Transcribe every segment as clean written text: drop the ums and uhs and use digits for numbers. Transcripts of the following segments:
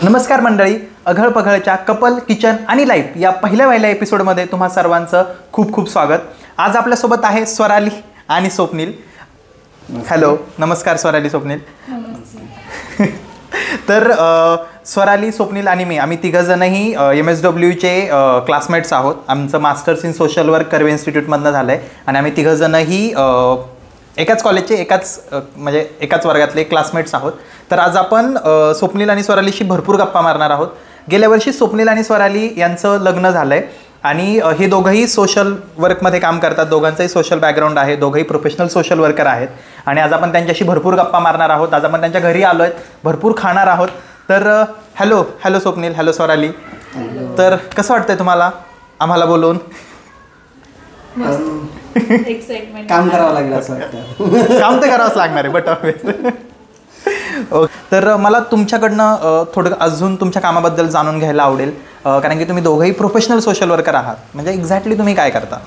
नमस्कार मंडळी, Aghal पघळच्या couple kitchen आणि लाईफ या पहिल्या एपिसोडमध्ये तुम्हा सर्वांचं खूप खूप स्वागत. आज आपल्यासोबत आहे स्वराली आणि स्वप्नील. हॅलो, नमस्कार स्वराली, स्वप्नील. तर स्वराली, स्वप्नील आणि मी आम्ही तिघंजणही MSWचे क्लासमेट्स आहोत. आमचं masters in social work Karve इन्स्टिट्यूटमधनं झालं आहे आणि आम्ही तिघंजणही एकाच कॉलेजचे एकाच वर्गातले क्लासमेट्स आहोत. तर आज आपण स्वप्नील आणि स्वरालीशी भरपूर गप्पा मारणार आहोत. गेल्या वर्षी स्वप्नील आणि स्वराली यांचं लग्न झालं आहे आणि हे दोघंही सोशल वर्कमध्ये काम करतात. दोघांचंही सोशल बॅकग्राऊंड आहे, दोघंही प्रोफेशनल सोशल वर्कर आहेत आणि आज आपण त्यांच्याशी भरपूर गप्पा मारणार आहोत. आज आपण त्यांच्या घरी आलो आहेत, भरपूर खाणार आहोत. तर हॅलो स्वप्नील, हॅलो स्वराली. तर कसं वाटतंय तुम्हाला आम्हाला बोलून? काम करावं लागेल असं वाटतं. काम तर करावंच लागणार आहे बट तर मला तुमच्याकडनं थोडं अजून तुमच्या कामाबद्दल जाणून घ्यायला आवडेल, कारण की तुम्ही दोघंही प्रोफेशनल सोशल वर्कर आहात. म्हणजे एक्झॅक्टली तुम्ही काय करता?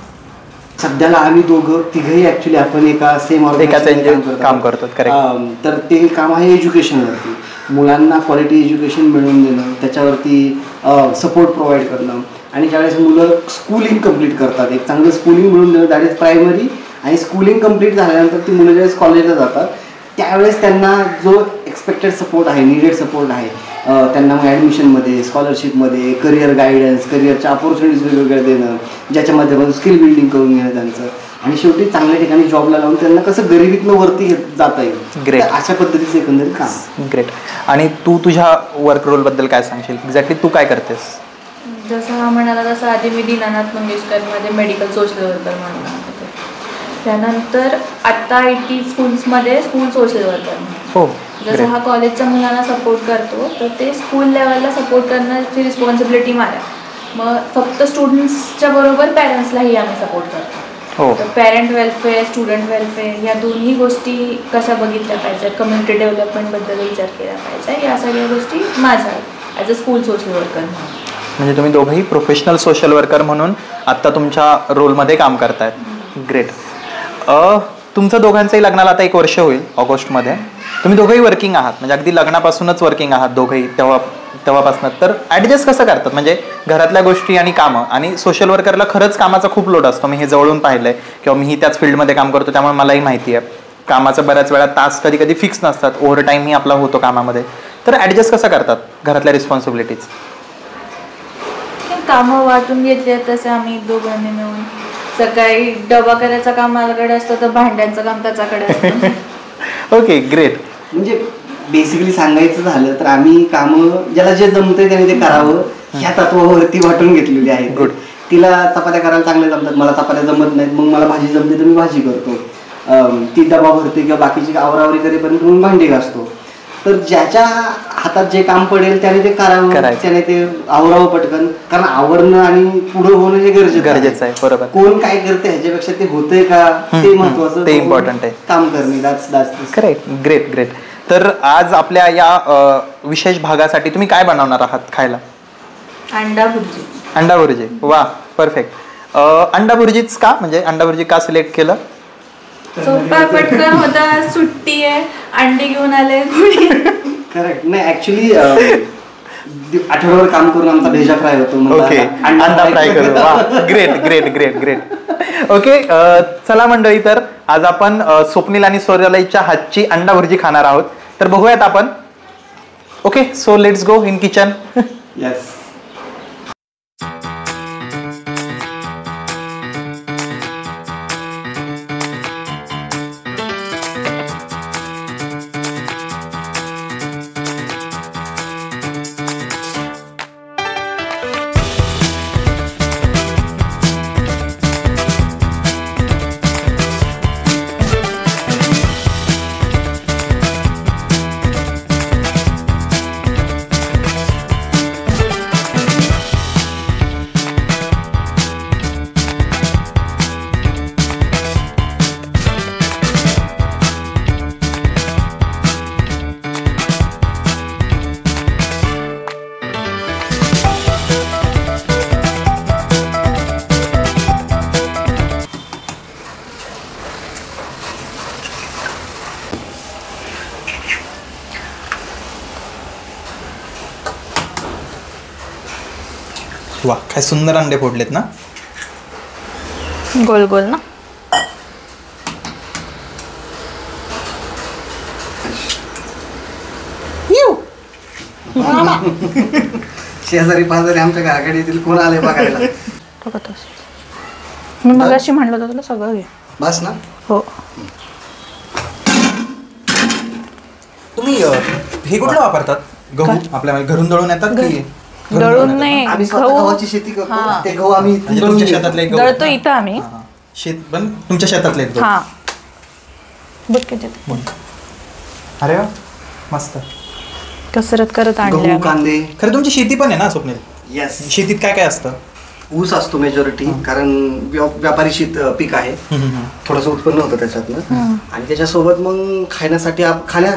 सध्याला आम्ही तिघंही ॲक्च्युली आपण एका सेम काम करतो. करेक्ट. तर ते काम आहे एज्युकेशनवरती. मुलांना क्वालिटी एज्युकेशन मिळवून देणं, त्याच्यावरती सपोर्ट प्रोव्हाइड करणं. आणि ज्यावेळेस मुलं स्कूलिंग कंप्लीट करतात, एक चांगलं स्कूलिंग मिळून देणं, दॅट इज प्रायमरी. आणि स्कूलिंग कंप्लीट झाल्यानंतर ती मुलं ज्यावेळेस कॉलेजला जातात त्यावेळेस त्यांना जो एक्सपेक्टेड सपोर्ट आहे, निडेड सपोर्ट आहे, त्यांना मग ॲडमिशनमध्ये, स्कॉलरशिपमध्ये, करिअर गायडन्स, करिअरच्या अपॉर्च्युनिटीज वेगवेगळ्या देणं, ज्याच्या माध्यमातून स्किल बिल्डिंग करून घेणं त्यांचं, आणि शेवटी चांगल्या ठिकाणी जॉबला लावून त्यांना कसं गरिबीतनं वरती जाता येईल. ग्रेट. अशा पद्धतीचं एकंदरीत काम. ग्रेट. आणि तू तुझ्या वर्क रोलबद्दल काय सांगशील? एक्झॅक्टली तू काय करतेस? जसं हा म्हणाला तसं आधी मी दीनानाथ मंगेशकरमध्ये मेडिकल सोशल वर्कर म्हणून होते. त्यानंतर आत्ता IT स्कूल्समध्ये स्कूल सोशल वर्कर. हो. जसं हा कॉलेजच्या मुलांना सपोर्ट करतो, तर ते स्कूल लेवलला सपोर्ट करण्याची रिस्पॉन्सिबिलिटी माझ्या. मग फक्त स्टुडंट्सच्या बरोबर पॅरेंट्सलाही आम्ही सपोर्ट करतो. हो. तर पॅरेंट वेलफेअर, स्टुडंट वेलफेअर या दोन्ही गोष्टी कशा बघितल्या पाहिजेत, कम्युनिटी डेव्हलपमेंटबद्दल विचार केला पाहिजे, या सगळ्या गोष्टी माझ्या as a school social worker. म्हणजे तुम्ही दोघंही प्रोफेशनल सोशल वर्कर म्हणून आत्ता तुमच्या रोलमध्ये काम करतायत. ग्रेट. तुमचं दोघांचंही लग्नाला आता 1 वर्ष होईल ऑगस्टमध्ये. तुम्ही दोघंही वर्किंग आहात, म्हणजे अगदी लग्नापासूनच वर्किंग आहात दोघंही तेव्हापासून. तर ॲडजस्ट कसं करतात? म्हणजे घरातल्या गोष्टी आणि कामं, आणि सोशल वर्करला खरंच कामाचा खूप लोड असतो. मी हे जवळून पाहिलं आहे किंवा मीही त्याच फील्डमध्ये काम करतो, त्यामुळे मलाही माहिती आहे. कामाचं बऱ्याच वेळा तास कधी फिक्स नसतात, ओव्हर टाईमही आपला होतो कामामध्ये. तर ॲडजस्ट कसं करतात घरातल्या रिस्पॉन्सिबिलिटीज? कामं वाटून घेतली तसं आम्ही दोघांनी मिळून. सकाळी डबा करायचं काम माझ्याकडे असतं, तर भांड्यांचं काम त्याच्याकडे असतं. Okay, great. म्हणजे बेसिकली सांगायचं झालं तर आम्ही कामं ज्याला जे जमतंय त्याने ते करावं ह्या तत्वावरती वाटून घेतलेली आहे. गुड. तिला चपात्या करायला चांगल्या जमतात, मला चपात्या जमत नाहीत, मग मला भाजी जमते तर मी भाजी करतो. ती डबा भरते किंवा बाकीची आवरावरी करेपर्यंत म्हणून भांडी घासतो. तर ज्याच्या हातात जे काम पडेल त्याने ते करावं, त्याने ते आवरावं पटकन. कारण आवरणं आणि पुढं होणं हे गरजेचं आहे. बरोबर. कोण काय करते ह्याच्यापेक्षा ते होतंय का ते महत्वाचं, ते इम्पॉर्टंट आहे. काम करणे. करेक्ट. ग्रेट. तर आज आपल्या या विशेष भागासाठी तुम्ही काय बनवणार आहात खायला? अंडा भुर्जी. वा, परफेक्ट. अंडा भुर्जीच का? म्हणजे अंडा भुर्जी का सिलेक्ट केलं? सोपा, पटकन होता, सुट्टी आहे, अंडी घेऊन आले. करेक्ट. नाही, ऍक्च्युली आठवड्यावर काम करून आमचा भेजा फ्राय होतो. ओके, अंडा फ्राय करू. वा, ग्रेट. ओके, चला मंडळी, तर आज आपण स्वप्नील आणि स्वरालीच्या हातची अंडा भुर्जी खाणार आहोत. तर बघूयात आपण. Okay, so let's go in kitchen. Yes. वा, काय सुंदर अंडे फोडलेत ना. गोल गोल ना. शेजारी पाजारी आमच्या घराकडे येतील, कोण आले बघायला. मी मग अशी म्हणलं होतं तुला सगळं घे. बस ना. हो. तुम्ही हे कुठलं वापरतात? गहू आपल्या घरून दळून येतात की? दळून नाही, आम्ही स्वतः गव्हाची शेती करतो. ते गहू आम्ही म्हणजे तुमच्या शेतातले गहू दळतो इथं आम्ही. शेत पण तुमच्या शेतातले आहेत गहू? हा बघ किती. अरे वा, मस्त. कसरत करत आणले. गहू, कांदे. खरं तुमची शेती पण आहे ना स्वप्नील? येस. शेतीत काय काय असतं? ऊस असतो मेजॉरिटी, कारण व्यापारी शेत पीक आहे. थोडंसं उत्पन्न होतं त्याच्यातनं. आणि त्याच्यासोबत मग खाण्यासाठी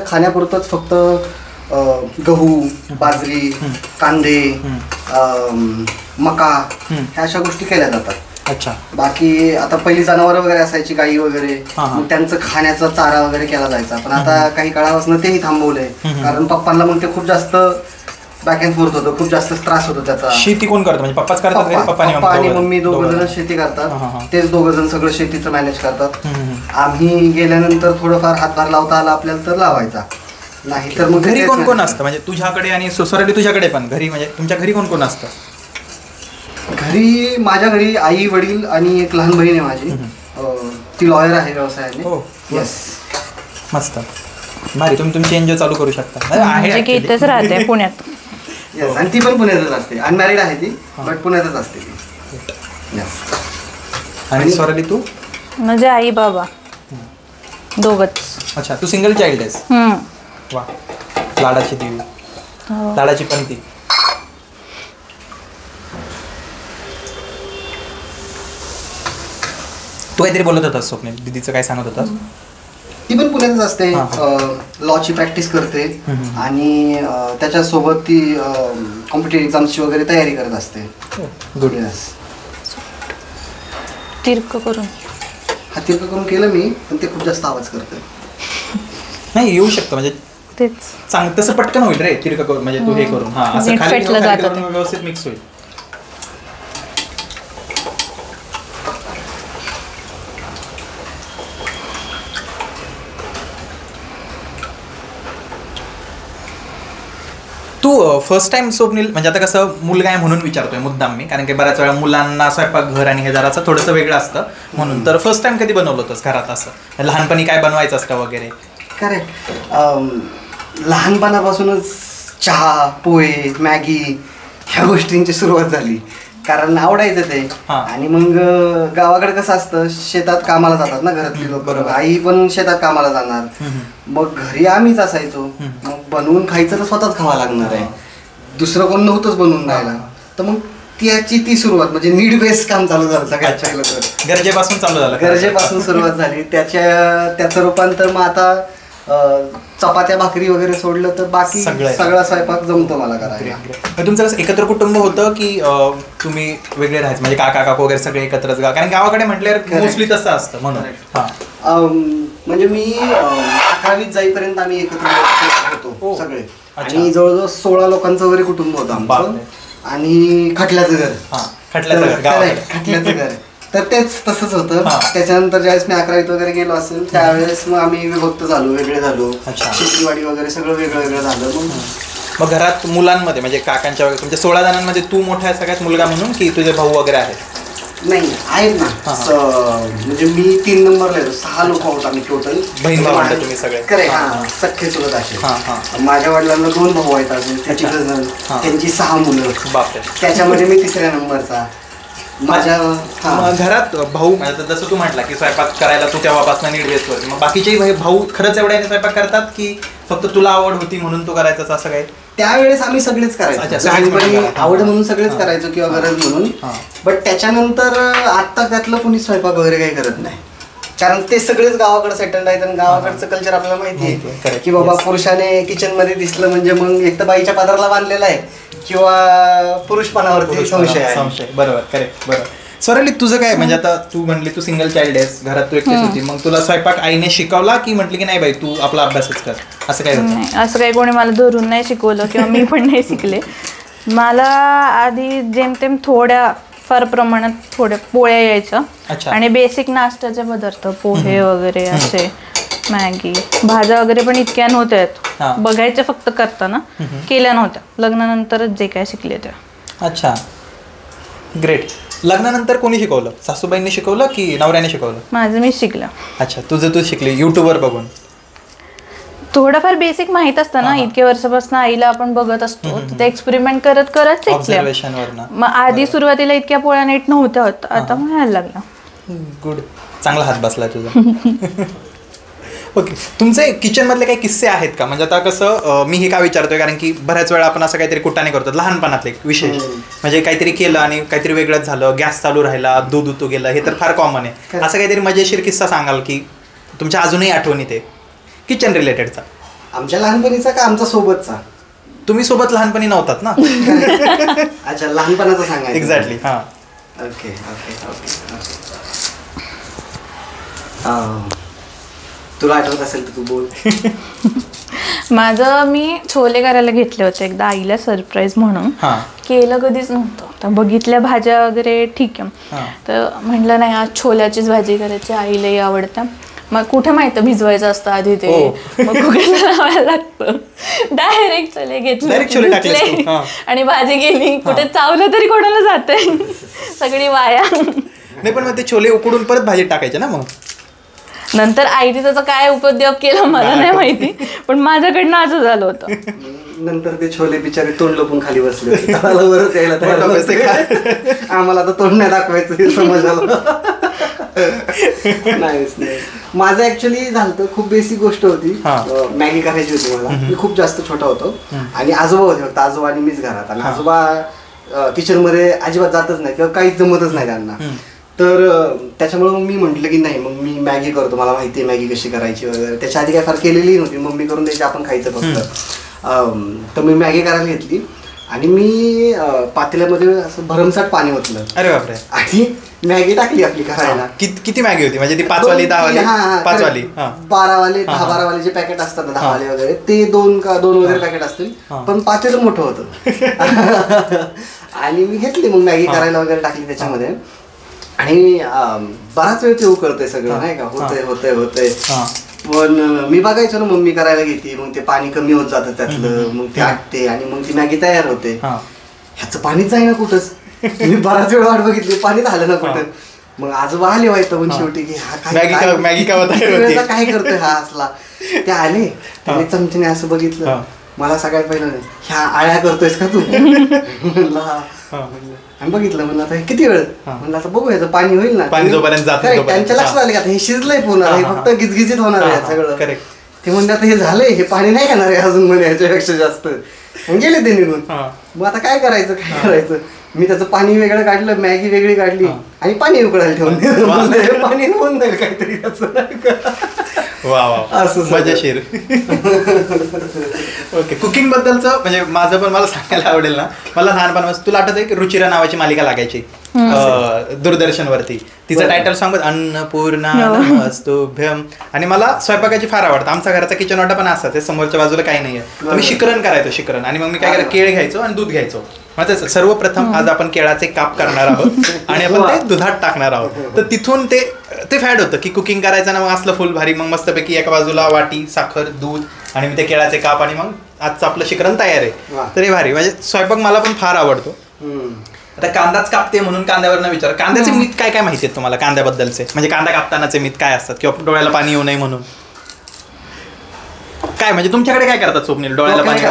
खाण्यापुरतंच फक्त गहू, बाजरी, कांदे, मका ह्या अशा गोष्टी केल्या जातात. अच्छा. बाकी आता पहिली जनावरं वगैरे असायची, गाई वगैरे, मग त्यांचं खाण्याचा चारा वगैरे केला जायचा. पण आता काही काळापासून तेही थांबवलंय, कारण पप्पांना मग ते खूप जास्त बॅक अँड फोर्थ होतं, खूप जास्त त्रास होतो त्याचा. शेती कोण करतं? म्हणजे पप्पाच करतात? पप्पा आणि मम्मी दोघं जण शेती करतात. तेच दोघं जण सगळं शेतीचं मॅनेज करतात. आम्ही गेल्यानंतर थोडंफार हातभार लावता आला आपल्याला तर लावायचा, नाही तर मग. घरी कोण कोण असतं? म्हणजे तुझ्याकडे आणि सोसायटी तुझ्याकडे पण घरी, म्हणजे तुमच्या घरी कोण कोण असतं? घरी माझ्या घरी आई, वडील आणि एक लहान बहीण आहे माझी. ती लॉयर आहे व्यवसायाने. हो. येस. मस्त, भारी. तुम्ही तुमची एनजीओ चालू करू शकता. म्हणजे की इथेच राहते पुण्यात. येस. आणि ती पण पुण्यातच असते. अनमॅरिड आहे ती, बट पुण्यातच असते ती. येस. आणि स्वराली तू? म्हणजे आई बाबा दोघच. अच्छा, तू सिंगल चाइल्ड आहेस? वा, लाडाची देवी, लाडाची पंथी. तू काहीतरी बोलत होतास स्वप्नील, दीदीचं काय सांगत होतास? ती पण पुण्यातच असते, लॉची प्रॅक्टिस करते आणि त्याच्यासोबत ती कॉम्पिटेटिव्ह एक्झाम्सची वगैरे तयारी करत असते. गुड. तिरक करून. हा, तिरक करून केलं मी, पण ते खूप जास्त आवाज करते. नाही, येऊ शकतं म्हणजे तेच तसं पटकन होईल रे तिरक करून, म्हणजे तू हे करून. हा, असं खाली करून व्यवस्थित मिक्स होईल. तू फर्स्ट टाइम स्वप्नील, म्हणजे आता कसं मुलगा आहे म्हणून विचारतोय मुद्दाम मी, कारण की बऱ्याच वेळा मुलांना स्वयंपाक घर आणि हे जराचं थोडंसं वेगळं असतं म्हणून. तर फर्स्ट टाइम कधी बनवलं होतंस घरात? असं लहानपणी काय बनवायचं असतं वगैरे? करेक्ट. लहानपणापासूनच चहा, पोहे, मॅगी ह्या गोष्टींची सुरुवात झाली, कारण आवडायचं ते. आणि मग गावाकडे कसं असतं, शेतात कामाला जातात ना घरातली लोक. आई पण शेतात कामाला जाणार, मग घरी आम्हीच असायचो. मग बनवून खायचं तर स्वतःच खावं लागणार आहे, दुसरं कोण नव्हतंच बनवून राहायला. तर मग ती सुरुवात म्हणजे नीड बेस्ड काम चालू झालं सगळ्यात पहिलं तर. गरजेपासून चालू झालं. गरजेपासून सुरुवात झाली. त्याचं रूपांतर मग आता चपात्या भाकरी वगैरे सोडलं तर बाकी सगळा स्वयंपाक जमतो मला करायला. तुमचं कसं एकत्र कुटुंब होतं की तुम्ही वेगळे राहायचं? म्हणजे काका काकू वगैरे सगळे एकत्रच? कारण गावाकडे म्हटल्यावर मोस्टली तसं असतं म्हणून. म्हणजे मी 11वीत जाईपर्यंत आम्ही एकत्र होतो सगळे. आणि जवळजवळ 16 लोकांचं वगैरे कुटुंब होतं आमचं. आणि खटल्याचं घर. खटल्याचं घर. तर तेच तसंच होतं. त्याच्यानंतर ज्यावेळेस मी 11वीत वगैरे गेलो असेल त्यावेळेस मग आम्ही विभक्त झालो, वेगळे झालो. शेतीवाडी वगैरे सगळं वेगळं वेगळं झालं. मग घरात मुलांमध्ये म्हणजे काकांच्या वगैरे तुमच्या 16 जणांमध्ये तू मोठा आहे सगळ्यात मुलगा म्हणून, की तुझे भाऊ वगैरे आहेत? नाही, आहेत ना. म्हणजे मी 3 नंबरला येतो. 6 लोक आहोत आम्ही टोटल. बहीण भावंड तुम्ही सगळे? करेक्ट. सख्खे चुलत असे. माझ्या वडिलांना 2 भाऊ आहेत अजून, त्यांची 6 मुलं. बापरे. त्याच्यामध्ये मी 3ऱ्या नंबरचा. माझ्या घरात भाऊ, जसं तू म्हटला की स्वयंपाक करायला तू तेव्हापासून नीट बेस्ट होती, मग बाकीचे भाऊ खरंच एवढ्याने स्वयंपाक करतात की फक्त तुला आवड होती म्हणून तू करायचं असं काय? त्यावेळेस आम्ही सगळेच करायचो. आवड म्हणून सगळेच करायचो किंवा गरज म्हणून. बट त्याच्यानंतर आता त्यातलं कोणी स्वयंपाक वगैरे काही करत नाही, कारण ते सगळेच गावाकडे सेटल्ड आहेत. आणि गावाकडचं कल्चर आपल्याला माहिती आहे की बाबा पुरुषाने किचन मध्ये दिसलं म्हणजे मग एक तर बाईच्या पदराला बांधलेला आहे किंवा पुरुषपणावरती संशय आहे. बरोबर, करेक्ट, बरोबर. स्वराली, तुझं काय? म्हणजे आता तू म्हणली तू सिंगल चाइल्ड आहेस, घरात तू एकटीच होती, मग तुला स्वयंपाक आईने शिकवला की म्हटली की नाही बाई तू आपला अभ्यासच कर, असं काय होतं? असं काही कोणी मला धरून नाही शिकवलं किंवा मी पण नाही शिकले. मला आधी जेमतेम थोड्या फार प्रमाणात थोड्या पोळ्या यायच्या आणि बेसिक नाश्त्याचे पदार्थ पोहे वगैरे असे, मॅगी, भाज्या वगैरे पण इतक्या नव्हत्या बघायच्या, फक्त करताना केल्या नव्हत्या. लग्नानंतरच जे काय शिकले ते. अच्छा, ग्रेट. लग्नानंतर कोणी शिकवलं? सासूबाईंनी शिकवलं की नवऱ्याने शिकवलं? माझं मी शिकलं. अच्छा, तुझं तू शिकली युट्यूबवर बघून? थोडंफार बेसिक माहित असतं ना, इतके वर्षापासून आईला आपण बघत असतो, ते एक्सपेरिमेंट करत करत शिकले. मग आधी सुरुवातीला इतक्या पोळ्या नीट नव्हत्या होत, आता मग यायला लागला. गुड, चांगला हात बसला तुझा. ओके, तुमचे किचन मधले काही किस्से आहेत का? म्हणजे आता कसं मी हे का विचारतोय, कारण की बऱ्याच वेळा आपण असं काहीतरी कुटाने करतो लहानपणातले विशेष, म्हणजे काहीतरी केलं आणि काहीतरी वेगळंच झालं, गॅस चालू राहिला, दूध उतू गेलं, हे तर फार कॉमन आहे. असं काहीतरी मजेशीर किस्सा सांगाल की तुमच्या अजूनही आठवणीत आहे किचन रिलेटेडचा? आमच्या लहानपणीचा का आमचा सोबतचा? तुम्ही सोबत लहानपणी नव्हतात ना? अच्छा, लहानपणाचा सांगायचं. एक्झॅक्टली. हां, ओके ओके ओके. तुला आठवत असेल तर तू बोल. माझं मी छोले करायला घेतले होते एकदा आईला सरप्राईज म्हणून. केलं कधीच नव्हतं, तर बघितल्या भाज्या वगैरे ठीक आहे, तर म्हटलं नाही आज छोल्याचीच भाजी करायची, आईलाही आवडतं. मग कुठे माहिती भिजवायचं असतं आधी ते, मग कुकरला लावायला लागतं. डायरेक्ट छोले घेतले आणि भाजी गेली, कुठे चावलं तरी कोणाला जाते, सगळी वाया. नाही पण मग ते छोले उकडून परत भाजीत टाकायचे ना? मग नंतर आईने त्याचा काय उपद्व्याप केला मला नाही माहिती, पण माझ्याकडनं असं झालं होतं. नंतर ते छोले बिचारे तोंड लपून खाली बसले होते, वरच यायला आम्हाला आता तोंड नाही दाखवायचं समज आलं. नाहीच नाही. माझं ऍक्च्युली झालं खूप बेसिक गोष्ट होती, मॅगी करायची होती मला. मी खूप जास्त छोटा होतो आणि आजोबा होते फक्त, आजोबा आणि मीच घरात. आणि आजोबा किचन मध्ये अजिबात जातच नाही किंवा काहीच जमतच नाही त्यांना. तर त्याच्यामुळे मग मी म्हटलं की नाही, मग मी मॅगी करतो, मला माहिती आहे मॅगी कशी करायची वगैरे. त्याच्या आधी काय फार केलेली नव्हती, मम्मी करून द्यायची, आपण खायचं फक्त. तर मी मॅगी करायला घेतली आणि मी पातेल्यामध्ये असं भरमसाठ पाणी ओतलं. अरे बापरे. आणि मॅगी टाकली आपली करायला. किती मॅगी होती? म्हणजे ती 5 वाली 10 वाली? 5 वाली, 12 वाले 10-12 वाले जे पॅकेट असतात ना, 10 वाले वगैरे, ते 2 वगैरे पॅकेट असतील, पण पातेलं मोठं होतं. आणि मी घेतली मग मॅगी करायला वगैरे टाकली त्याच्यामध्ये. आणि बराच वेळ ते उकळतंय सगळं नाही का, होतंय. पण मी बघायचो ना मम्मी करायला घेते, मग ते पाणी कमी होत जातं त्यातलं, मग ते आटते आणि मग ती मॅगी तयार होते. ह्याचं पाणीच आहे ना कुठंच. मी बराच वेळ वाट बघितली, पाणीच आलं ना कुठं. मग आजोबा आले व्हायचं पण शेवटी की हा काय करतोय हा असला. ते आले, त्यांनी चमचीने असं बघितलं, मला सगळ्यात पहिलं ह्या आळ्या करतोयस का तू? म्हणलं आणि बघितलं, म्हणलं आता किती वेळ, म्हणलं आता बघू याचं पाणी होईल ना. त्यांच्या लक्षात आले का हे शिजलंय पूर्ण, हे फक्त गिजगिजीत होणार आहे सगळं. ते म्हणतात हे झालंय, हे पाणी नाही येणार आहे अजून म्हणे ह्याच्यापेक्षा जास्त. गेले ते निघून. मग आता काय करायचं. मी त्याचं पाणी वेगळं काढलं, मॅगी वेगळी काढली आणि पाणी उकळायला ठेवून दिलं. पाणी होऊन जाईल काहीतरी त्याचं, नाही का. असं मजेशीर. ओके, कुकिंग बद्दलचं म्हणजे माझं पण मला सांगायला आवडेल ना. मला लहानपणापासून, तुला आठवत आहे की रुचिरा नावाची मालिका लागायची दूरदर्शनवरती, तिचं टायटल सॉंग अन्नपूर्णा नमस्तुभ्यम. आणि मला स्वयंपाकाची फार आवडतं. आमचा घराचा किचन वाटा पण असतात, समोरच्या बाजूला काही नाहीये. मी शिकरण करायचो, शिकरण. आणि मग मी काय करायचं, केळ घ्यायचो आणि दूध घ्यायचो. म्हणजे सर्वप्रथम आज आपण केळाचे काप करणार आहोत आणि आपण ते दुधात टाकणार आहोत. तर तिथून ते फॅड होतं की कुकिंग करायचं ना, मग असलं फुल भारी. मग मस्तपैकी एका बाजूला वाटी साखर, दूध आणि मी ते केळाचे काप, आणि मग आजचं आपलं शिकरण तयार आहे. तर हे भारी. म्हणजे स्वयंपाक मला पण फार आवडतो. आता कांदाच कापते म्हणून कांद्यावरनं विचार, कांद्याचे मीठ काय काय माहिती आहेत तुम्हाला कांद्याबद्दलचे? म्हणजे कांदा कापतानाचे मीठ काय असतात, किंवा डोळ्याला पाणी येऊ नये म्हणून काय, म्हणजे तुमच्याकडे काय करतात स्वप्नील? डोळ्याला पाणी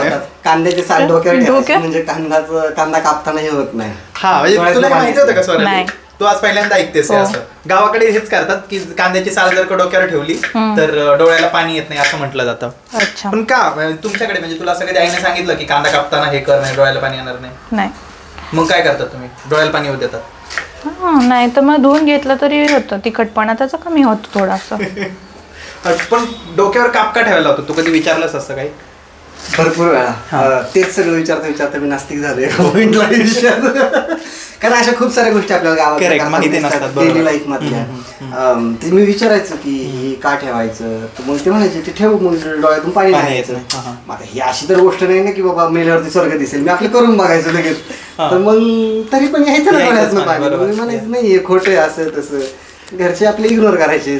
कांद्याचे साल डोक्यावर, म्हणजे कांदा कापताना हे होत नाही. हा, म्हणजे तुला माहिती होतं का स्वरा? तू आज पहिल्यांदा ऐकतेस असं? गावाकडे हेच करतात की कांद्याची साल जर का डोक्यावर ठेवली तर डोळ्याला पाणी येत नाही असं म्हटलं जातं. पण का तुमच्याकडे, म्हणजे तुला असं कधी आईने सांगितलं की कांदा कापताना हे कर, नाही डोळ्याला पाणी येणार नाही? मग काय करतात तुम्ही? डोळ्याला पाणी येऊ देतात? नाही तर मग धुवून घेतलं तरी होतं, तिखटपणा त्याचा कमी होतो थोडासा. पण डोक्यावर काप का ठेवायला होतो? तू कधी विचारलंस असं काही? भरपूर वेळा तेच सगळं विचारता मी नास्तिक झालोय पॉइंटला आयुष्यात. कारण अशा खूप साऱ्या गोष्टी आपल्याला गावात डेली लाईफ मधल्या ते मी विचारायचं की हे का ठेवायचं, तर मग ते म्हणायचे ते ठेवू, मग डोळ्यातून पाणी घ्यायचं. आता ही अशी तर गोष्ट नाही ना की बाबा मेल्यावरती स्वर्ग दिसेल, मी आपलं करून बघायचं लगेच. तर मग तरी पण यायचं ना डोळ्यातून पाणी, म्हणायचं नाही हे खोटं आहे असं तसं, घरचे आपले इग्नोर करायचे.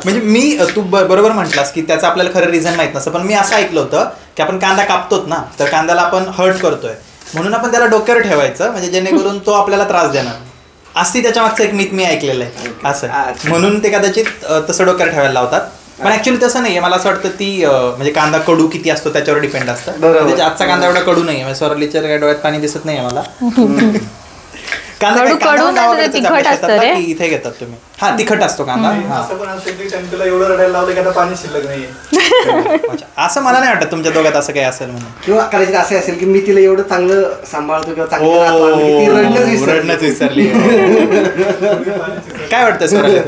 म्हणजे मी तू बरोबर म्हटलास की त्याचं आपल्याला खरं रिझन माहित नसतं, पण मी असं ऐकलं होतं की आपण कांदा कापतोत ना, तर कांद्याला आपण हर्ट करतोय म्हणून आपण त्याला डोक्यावर ठेवायचं, म्हणजे जेणेकरून तो आपल्याला त्रास देणार. असती त्याच्या मागचं एक मिथ मी ऐकलेलं आहे असं, म्हणून ते कदाचित तसं डोक्यावर ठेवायला लावतात. पण ऍक्च्युअली तसं नाहीये. मला असं वाटतं ती म्हणजे कांदा कडू किती असतो त्याच्यावर डिपेंड असतं. त्याच्या आजचा कांदा एवढा कडू नाहीये, म्हणजे स्वरालीच्या काय डोळ्यात पाणी दिसत नाहीये मला. तिखट असतं रे इथे घेतात तुम्ही. हा तिखट असतो कांदा. एवढं रडायला लावलं की आता पाणी शिल्लक नाहीये. असं मला नाही वाटत तुमच्या दोघात असं काही असेल म्हणून. किंवा कदाचित असं असेल की मी तिला एवढं चांगलं सांभाळतो किंवा चांगलं रडणंच विसरली. काय वाटतं स्वराली?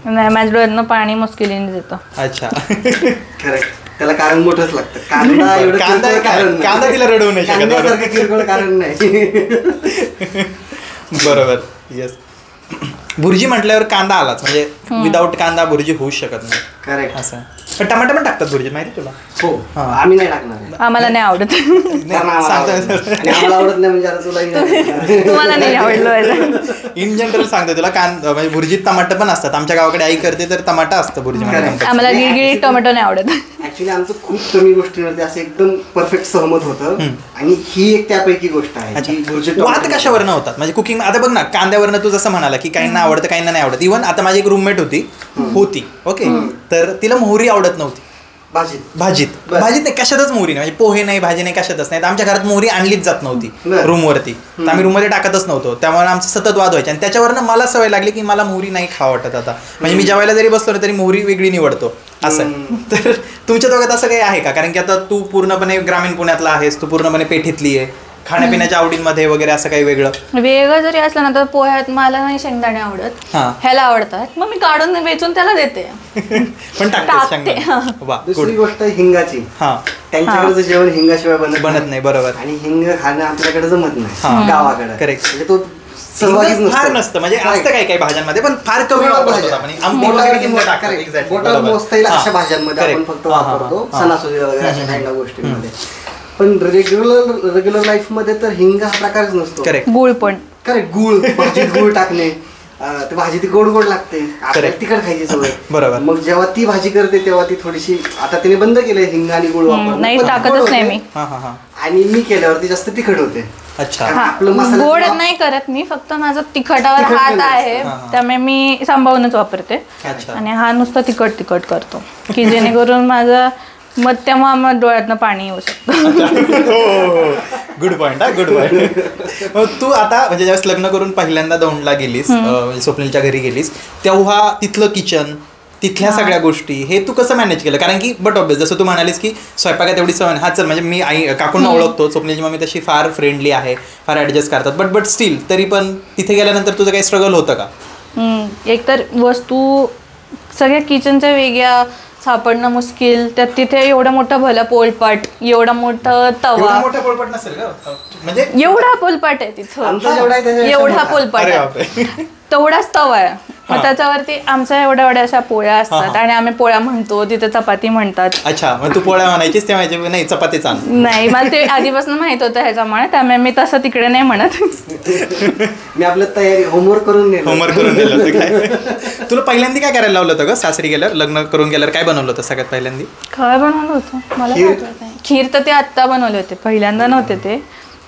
नाही, माझ्या डोळ्यातनं पाणी मुश्किलीने देतं. अच्छा, करेक्ट. त्याला कारण मोठंच लागतं. कांदा एवढं कांदा तिला रडवू नाही शकत, किरकोळ कारण नाही. बरोबर. येस. भुर्जी म्हटल्यावर कांदा आलाच, म्हणजे विदाऊट कांदा भुर्जी होऊच शकत नाही. करेक्ट. असं पण टमाटर पण टाकतात भुर्जीत, माहिती तुला? हो, आम्ही नाही टाकणार. आम्हाला नाही आवडत. आम्हाला आवडत नाही म्हणजे आता तुला तुम्हाला नाही आवडलं. इन जनरल सांगते तुला, म्हणजे भुर्जीत टमाटर पण असतात. आमच्या गावाकडे आई करते तर टमाटा असतं भुर्जीमध्ये. आम्हाला गिळगिळीत टोमॅटो नाही आवडत. ऍक्च्युली आमचं खूप कमी गोष्टीवरती असं एकदम परफेक्ट सहमत होतं, आणि ही एक त्यापैकी गोष्ट आहे. वाद कशावरनं होतात म्हणजे कुकिंग? आता बघ ना, कांद्यावरनं तू जसं म्हणाला की काहींना आवडतं काहींना नाही आवडत. इव्हन आता माझी एक रूममेट होती ओके, तर तिला मोहरी आवडत नव्हती भाजीत नाही, कशातच मोहरी नाही, म्हणजे पोहे नाही, भाजी नाही, कशातच नाही. आमच्या घरात मोहरी आणलीच जात नव्हती रूमवरती, तर आम्ही रूममध्ये टाकतच नव्हतो. त्यामुळे आमचं सतत वाद व्हायचे. आणि त्याच्यावरनं मला सवय लागली की मला मोहरी नाही खावं वाटत आता. म्हणजे मी जेवायला जरी बसलो ना तरी मोहरी वेगळी निवडतो असं. तर तुमच्या दोघात असं काही आहे का? कारण की आता तू पूर्णपणे ग्रामीण पुण्यातला आहेस, तू पूर्णपणे पेठीतली आहे. खाण्यापिण्याच्या आवडींमध्ये वगैरे असं काही वेगळं जरी असलं ना तर पोह्यात मला नाही शेंगदाणे आवडत, ह्याला आवडतात, मग मी काढून वेचून त्याला देते. पण टाकते. दुसरी गोष्ट हिंगाची. त्यांच्याकडे जेवण हिंगाशिवाय बनत नाही. बरोबर. आणि हिंग खाणं आपल्याकडे जमत नाही गावाकडे. करेक्ट. म्हणजे तो फार नसतं, म्हणजे असतं काही काही भाज्यांमध्ये, पण फार कमी बोटावर मोजता येईल अशा भाज्यांमध्ये आपण फक्त वापरतो, सणासुदीला वगैरे अशा काही गोष्टींमध्ये. पण रेग्युलर लाईफ मध्ये तर हिंग हा प्रकारच नसतो. गुळ पण. करेक्ट. गुळ, भाजीत गुळ टाकणे, भाजी ती गोड गोड लागते, आपल्याला तिखट खायची सवय. बरोबर. मग जेव्हा ती भाजी करते तेव्हा ती थोडीशी, आता तिने बंद केलंय हिंग आणि गुळ वापरणं, नाही टाकतच नाही मी. आणि मी केल्यावरती जास्त तिखट होते. अच्छा. गोड नाही करत मी, फक्त माझं तिखटावर हात आहे त्यामुळे मी सांभाळूनच वापरते. आणि हा नुसतं तिखट करतो की जेणेकरून माझं मग तेव्हा मग डोळ्यातनं पाणी येऊ शकतं. Good point. Good point. तू आता म्हणजे ज्यावेळेस लग्न करून पहिल्यांदा दौंडला गेलीस, स्वप्नीलच्या घरी गेलीस, तेव्हा तिथलं किचन, तिथल्या सगळ्या गोष्टी हे तू कसं मॅनेज केलं? कारण की बट ऑब्वियस जसं तू म्हणालीस की स्वयंपाकात एवढी सवय हा चल, म्हणजे मी आई काकूंना ओळखतो, स्वप्नीलची मम्मी तशी फार फ्रेंडली आहे, फार ऍडजस्ट करतात, बट स्टील तरी पण तिथे गेल्यानंतर तुझं काही स्ट्रगल होतं का? एकतर वस्तू सगळ्या किचनच्या वेगळ्या सापडणं मुश्किल, त्यात तिथे एवढा मोठा भला पोलपाट, एवढा मोठा तवा, मोठा पोलपाट नसेल का म्हणजे? एवढा पोलपाट आहे तिथं, एवढा पोलपाट आहे, तेवढाच तवा आहे. मग त्याच्यावरती आमच्या एवढ्या अशा पोळ्या असतात आणि आम्ही पोळ्या म्हणतो, तिथे चपाती म्हणतात. अच्छा, मग तू पोळ्या म्हणायचीस ते माहिती नाही, चपातीच नाही, मला ते आधीपासून माहित होतं ह्याच्यामुळे, त्यामुळे मी तसं तिकडे नाही म्हणत. मी आपलं तयारी होमवर्क करून दिलं. काय तुला पहिल्यांदा काय करायला लावलं होतं ग सासरी गेल्यावर, लग्न करून गेल्यावर काय बनवलं होतं सगळ्यात पहिल्यांदा? काय बनवलं होतं मला खीर, तर ते आत्ता बनवले होते, पहिल्यांदा नव्हते ते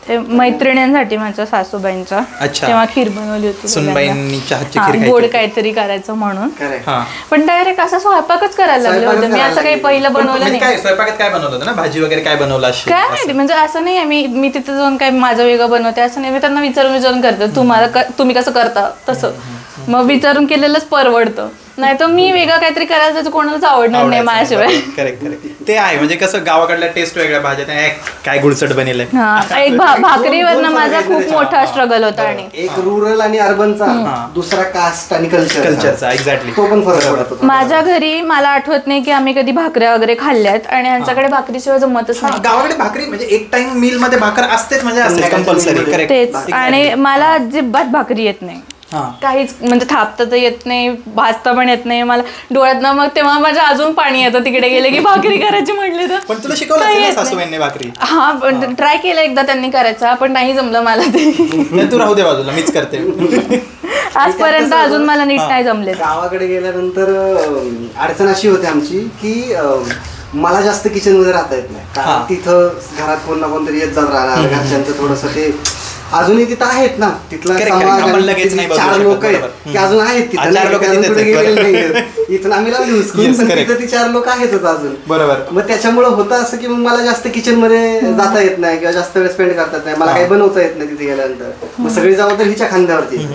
मैत्रिणींसाठी माझ्या सासूबाईंचा. तेव्हा खीर बनवली होती, गोड काहीतरी करायचं म्हणून. पण डायरेक्ट असं स्वयंपाकच करायला लागले होते मी, असं काही पहिलं बनवलं नाही. स्वयंपाकात काय बनवलं होतं ना, भाजी वगैरे काय बनवलं काय माहिती, म्हणजे असं नाही मी तिथे जाऊन काय माझं वेगळं बनवते असं नाही, मी त्यांना विचारून करते तुम्ही कसं करता तसं, मग विचारून केलेलंच परवडतं. नाही तर मी वेगळं काहीतरी करायचं तर कोणालाच आवडणार नाही माझ्याशिवाय. Correct correct. ते आहे म्हणजे कसं गावाकडल्या टेस्ट वेगळ्या भाज्या काय गुळचट बनेल. एक भाकरीवरनं माझा खूप मोठा स्ट्रगल होता. आणि एक रुरल आणि अर्बनचा, दुसरा कास्ट आणि कल्चरचा एक्झॅक्टली तो पण फरक पडतो. माझ्या घरी मला आठवत नाही की आम्ही कधी भाकऱ्या वगैरे खाल्ल्यात आणि यांच्याकडे भाकरीशिवाय जमतच नाही. गावाकडे भाकरी म्हणजे एक टाइम मील मध्ये भाकर असतेच म्हणजे असते कंपल्सरी. करेक्ट. तेच. आणि मला अजिबात भाकरी येत नाही काहीच, म्हणजे थापता तर येत नाही, भाजता पण येत नाही मला डोळ्यातनं. मग तेव्हा माझ्या अजून पाणी येतं तिकडे गेले की भाकरी करायची म्हटली तर. पण तुला शिकवलं सासूबाईंनी भाकरी? हा, पण ट्राय केलं एकदा त्यांनी करायचा, पण नाही जमलं मला ते. तू राहू दे बाजूला, मीच करते. आजपर्यंत अजून मला नीट नाही जमले. गावाकडे गेल्यानंतर अडचण अशी होती आमची की मला जास्त किचन मध्ये राहता येत नाही, कारण तिथं घरात कोण ना कोणतरी येत जात राहणार. घरच्यांचं थोडस ते अजूनही तिथं आहेत ना, तिथला समाज 4 लोक आहेत की अजून आहेत तिथं, इथून आम्ही लावली तिथं ती 4 लोक आहेतच अजून. बरोबर. मग त्याच्यामुळे होतं असं की मला जास्त किचन मध्ये जाता येत नाही किंवा जास्त वेळ स्पेंड करता येत नाही, मला काही बनवता येत नाही तिथे गेल्यानंतर. मग सगळी जबाबदारी हिच्या खांद्यावरती.